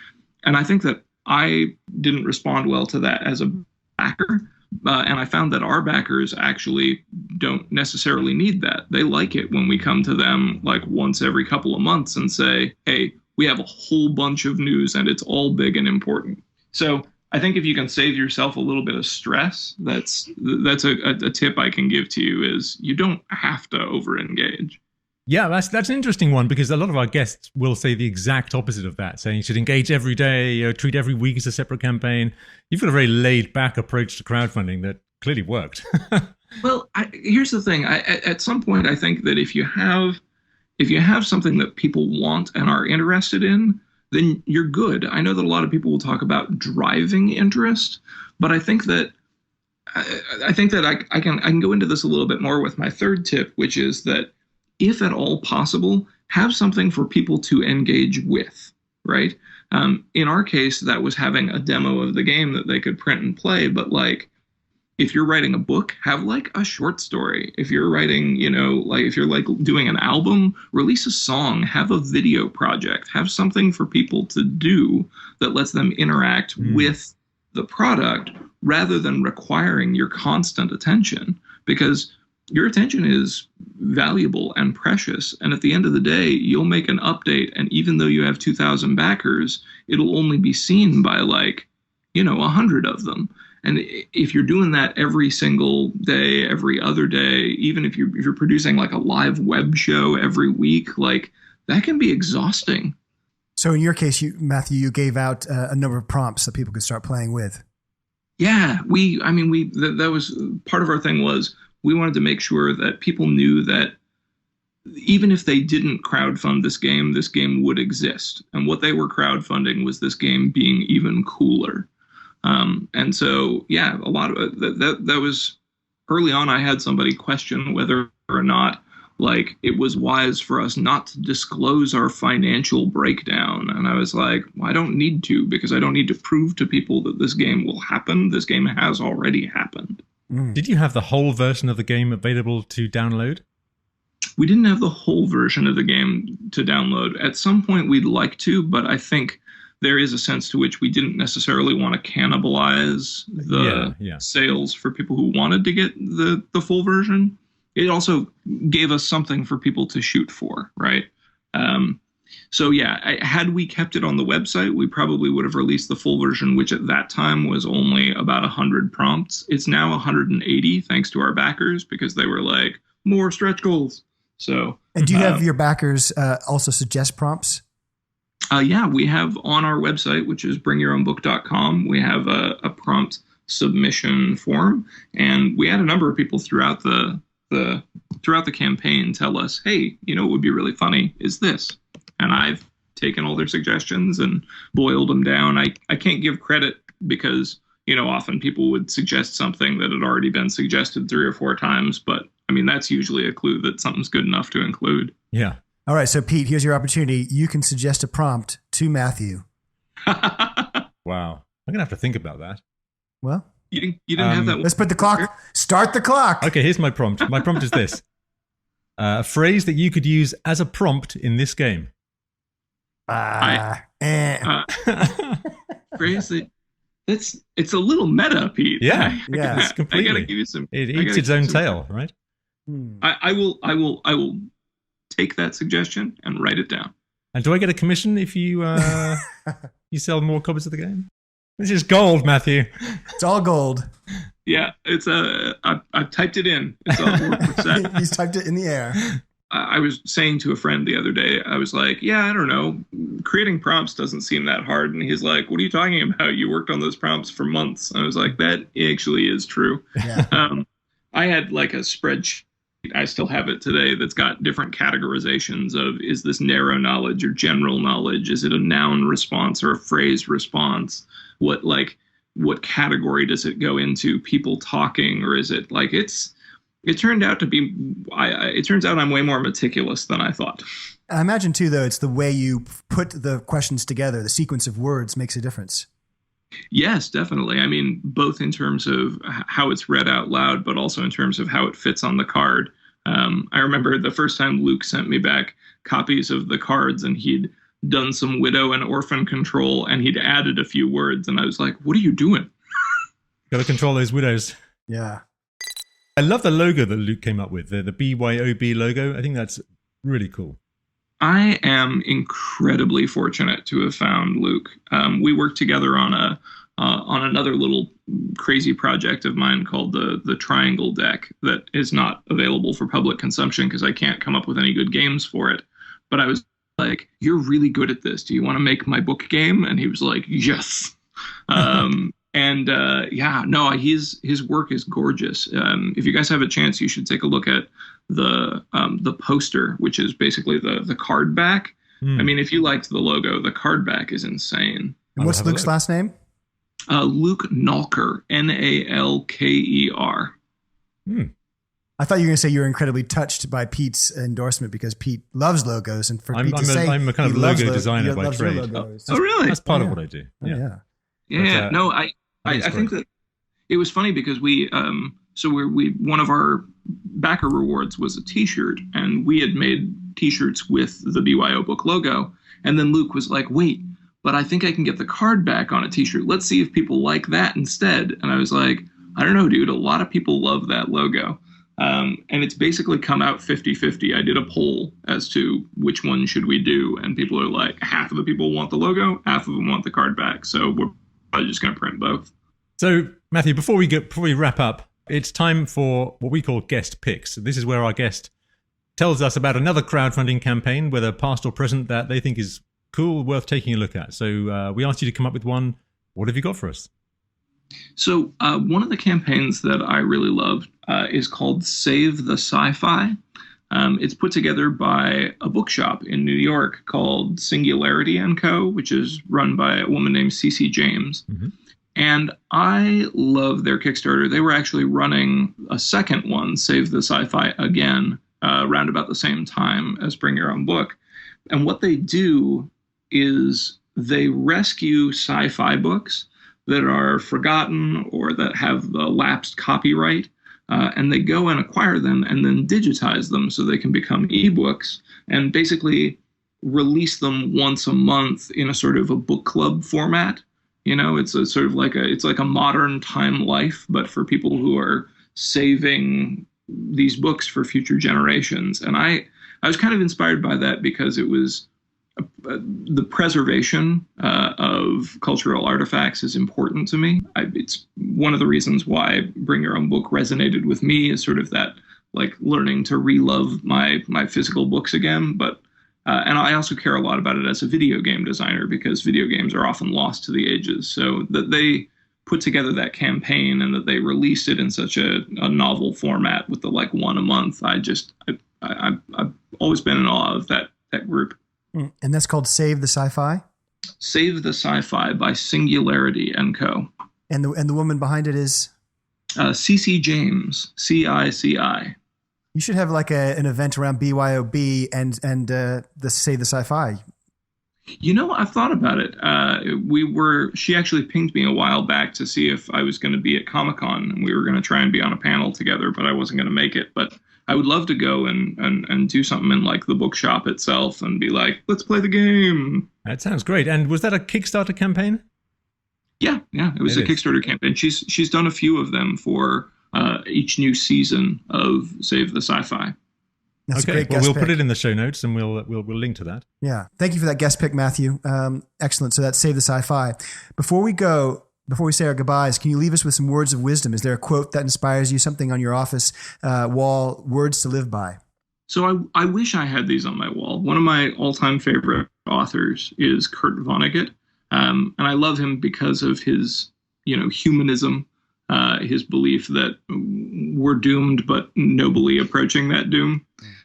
And I think that I didn't respond well to that as a backer. And I found that our backers actually don't necessarily need that. They like it when we come to them like once every couple of months and say, hey, we have a whole bunch of news and it's all big and important. So I think if you can save yourself a little bit of stress, that's a tip I can give to you is you don't have to over-engage. Yeah, that's an interesting one because a lot of our guests will say the exact opposite of that, saying you should engage every day, treat every week as a separate campaign. You've got a very laid-back approach to crowdfunding that clearly worked. Well, here's the thing. At some point, I think that if you have something that people want and are interested in, then you're good. I know that a lot of people will talk about driving interest, but I think that I can go into this a little bit more with my third tip, which is that if at all possible, have something for people to engage with, right? In our case, that was having a demo of the game that they could print and play. But like, if you're writing a book, have like a short story. If you're writing, if you're like doing an album, release a song, have a video project, have something for people to do that lets them interact with the product rather than requiring your constant attention, because your attention is valuable and precious. And at the end of the day, you'll make an update. And even though you have 2,000 backers, it'll only be seen by 100 of them. And if you're doing that every single day, every other day, even if you're producing like a live web show every week, like that can be exhausting. So in your case, Matthew, you gave out a number of prompts that people could start playing with. Yeah, that was part of our thing was we wanted to make sure that people knew that even if they didn't crowdfund this game would exist. And what they were crowdfunding was this game being even cooler. And so, yeah, a lot of that was early on. I had somebody question whether or not like it was wise for us not to disclose our financial breakdown. And I was like, well, I don't need to, because I don't need to prove to people that this game will happen. This game has already happened. Did you have the whole version of the game available to download? We didn't have the whole version of the game to download. At some point we'd like to, but I think there is a sense to which we didn't necessarily want to cannibalize the sales for people who wanted to get the full version. It also gave us something for people to shoot for, right? So yeah, had we kept it on the website, we probably would have released the full version, which at that time was only about 100 prompts. It's now 180, thanks to our backers, because they were like, more stretch goals. So, and do you have your backers also suggest prompts? Yeah, we have on our website, which is bringyourownbook.com, we have a prompt submission form, and we had a number of people throughout the campaign tell us, hey, what would be really funny is this. And I've taken all their suggestions and boiled them down. I can't give credit because, often people would suggest something that had already been suggested 3 or 4 times. But I mean, that's usually a clue that something's good enough to include. Yeah. All right. So Pete, here's your opportunity. You can suggest a prompt to Matthew. Wow. I'm going to have to think about that. Well, you didn't have that. Let's put the clock. Start the clock. Okay. Here's my prompt. My prompt is this. A phrase that you could use as a prompt in this game. Phrase that it's a little meta, Pete. Yeah, it's completely. I gotta give you some. It eats its own tail, right? I will take that suggestion and write it down. And do I get a commission if you you sell more copies of the game? This is gold, Matthew. It's all gold. Yeah, it's I've typed it in. It's all 4%. He's typed it in the air. I was saying to a friend the other day, I was like, yeah, I don't know. Creating prompts doesn't seem that hard. And he's like, what are you talking about? You worked on those prompts for months. I was like, that actually is true. Yeah. I had like a spreadsheet. I still have it today that's got different categorizations of, is this narrow knowledge or general knowledge? Is it a noun response or a phrase response? What category does it go into? People talking, or is it like it turned out to be, it turns out I'm way more meticulous than I thought. I imagine too, though, it's the way you put the questions together. The sequence of words makes a difference. Yes, definitely. I mean, both in terms of how it's read out loud, but also in terms of how it fits on the card. I remember the first time Luke sent me back copies of the cards, and he'd done some widow and orphan control, and he'd added a few words, and I was like, what are you doing? Got to control those widows. Yeah. I love the logo that Luke came up with, the BYOB logo. I think that's really cool. I am incredibly fortunate to have found Luke. We worked together on another little crazy project of mine called the Triangle deck that is not available for public consumption because I can't come up with any good games for it. But I was like, "You're really good at this. Do you want to make my book game?" And he was like, "Yes." His work is gorgeous. If you guys have a chance, you should take a look at the poster, which is basically the card back. I mean, if you liked the logo, the card back is insane. And what's Luke's last name? Luke Nalker, Nalker. I thought you were going to say you were incredibly touched by Pete's endorsement because Pete loves logos, and for Pete to say I'm a kind of logo designer by trade. Oh, really? That's part of what I do. Yeah. I think that it was funny because we one of our backer rewards was a T-shirt, and we had made T-shirts with the BYO book logo, and then Luke was like, "Wait, but I think I can get the card back on a T-shirt. Let's see if people like that instead." And I was like, "I don't know, dude. A lot of people love that logo." And it's basically come out 50-50. I did a poll as to which one should we do, and people are like, half of the people want the logo, half of them want the card back. So we're probably just going to print both. So, Matthew, before we wrap up, it's time for what we call guest picks. This is where our guest tells us about another crowdfunding campaign, whether past or present, that they think is cool, worth taking a look at. So we asked you to come up with one. What have you got for us? So one of the campaigns that I really loved is called Save the Sci-Fi. It's put together by a bookshop in New York called Singularity & Co., which is run by a woman named CC James. Mm-hmm. And I love their Kickstarter. They were actually running a second one, Save the Sci-Fi again, around about the same time as Bring Your Own Book. And what they do is they rescue sci-fi books that are forgotten or that have the lapsed copyright, and they go and acquire them and then digitize them so they can become ebooks and basically release them once a month in a sort of a book club format. You know, it's a sort of like a modern Time Life, but for people who are saving these books for future generations. And I was kind of inspired by that because it was the preservation of cultural artifacts is important to me. It's one of the reasons why Bring Your Own Book resonated with me, is sort of that, like, learning to re-love my physical books again. But and I also care a lot about it as a video game designer, because video games are often lost to the ages. So that they put together that campaign and that they released it in such a novel format with the like one a month, I've always been in awe of that group. And that's called Save the Sci-Fi? Save the Sci-Fi by Singularity & Co. And the woman behind it is? CC James, CICI. You should have like an event around BYOB and the Save the Sci-Fi. You know, I've thought about it. She actually pinged me a while back to see if I was going to be at Comic-Con, and we were going to try and be on a panel together, but I wasn't going to make it. But I would love to go and do something in like the bookshop itself and be like, let's play the game. That sounds great. And was that a Kickstarter campaign? Yeah. It was a Kickstarter campaign. She's done a few of them for each new season of Save the Sci-Fi. That's okay, well, we'll put it in the show notes and we'll link to that. Yeah. Thank you for that guest pick, Matthew. Excellent. So that's Save the Sci-Fi. Before we say our goodbyes, can you leave us with some words of wisdom? Is there a quote that inspires you, something on your office wall, words to live by? So I wish I had these on my wall. One of my all-time favorite authors is Kurt Vonnegut. And I love him because of his, humanism, his belief that we're doomed, but nobly approaching that doom.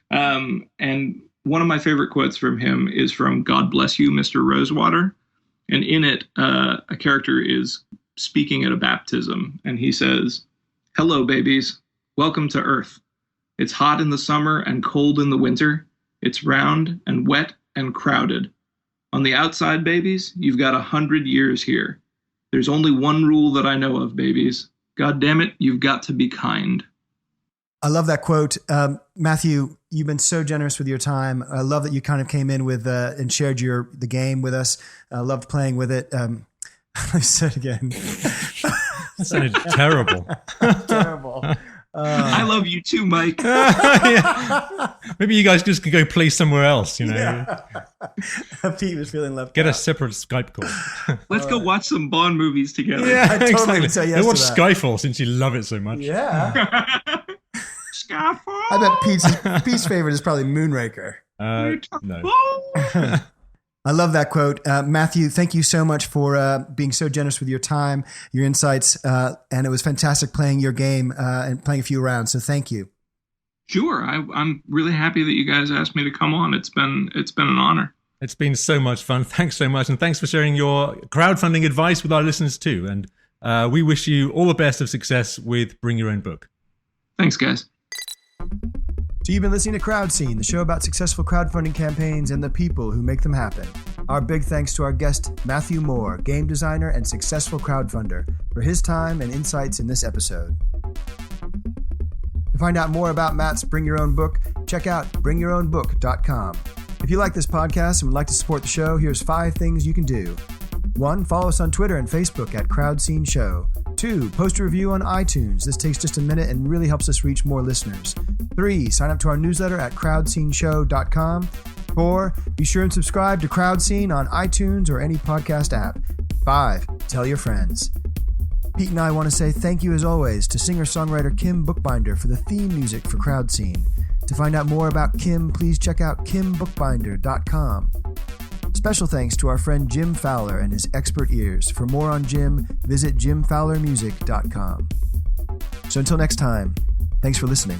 And one of my favorite quotes from him is from God Bless You, Mr. Rosewater. And in it, a character is speaking at a baptism, and he says, "Hello, babies. Welcome to Earth. It's hot in the summer and cold in the winter. It's round and wet and crowded. On the outside, babies, you've got 100 years here. There's only one rule that I know of, babies. God damn it, you've got to be kind." I love that quote. Matthew, you've been so generous with your time. I love that you kind of came in with and shared the game with us. I loved playing with it. I said again. That sounded terrible. Terrible. I love you too, Mike. Yeah. Maybe you guys just could go play somewhere else, you know. Yeah. Pete was feeling left Get out. a separate Skype call. Let's go watch some Bond movies together. Yeah, I totally exactly. would say yes watch to that. Skyfall since you love it so much. Yeah. Skyfall. I bet Pete's favorite is probably Moonraker. No. I love that quote. Matthew, thank you so much for being so generous with your time, your insights, and it was fantastic playing your game and playing a few rounds. So thank you. Sure. I'm really happy that you guys asked me to come on. It's been an honor. It's been so much fun. Thanks so much. And thanks for sharing your crowdfunding advice with our listeners too. And we wish you all the best of success with Bring Your Own Book. Thanks, guys. So you've been listening to Crowd Scene, the show about successful crowdfunding campaigns and the people who make them happen. Our big thanks to our guest, Matthew Moore, game designer and successful crowdfunder, for his time and insights in this episode. To find out more about Matt's Bring Your Own Book, check out bringyourownbook.com. If you like this podcast and would like to support the show, here's 5 things you can do. 1. Follow us on Twitter and Facebook at Crowd Scene Show. 2. Post a review on iTunes. This takes just a minute and really helps us reach more listeners. 3. Sign up to our newsletter at crowdsceneshow.com. 4. Be sure and subscribe to Crowd Scene on iTunes or any podcast app. 5. Tell your friends. Pete and I want to say thank you as always to singer-songwriter Kim Bookbinder for the theme music for Crowd Scene. To find out more about Kim, please check out kimbookbinder.com. Special thanks to our friend Jim Fowler and his expert ears. For more on Jim, visit jimfowlermusic.com. So until next time, thanks for listening.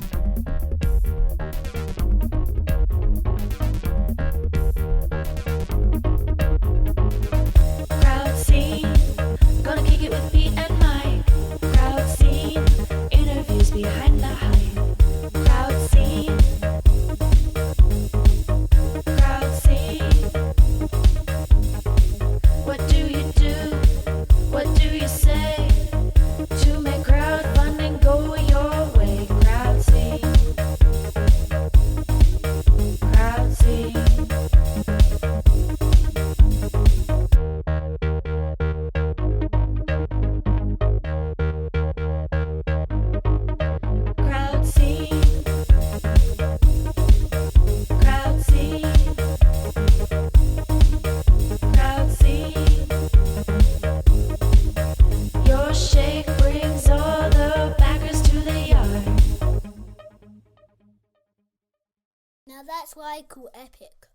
Crowd scene, gonna kick it with Pete and Mike. Crowd scene, interviews behind the hype. Crowd scene, crowd scene. What do you do? What do you say to make crowdfunding go your way? Crowd scene, crowd scene. Crowd scene, crowd scene, crowd scene. Your shake brings all the backers to the yard. Now that's what I call epic.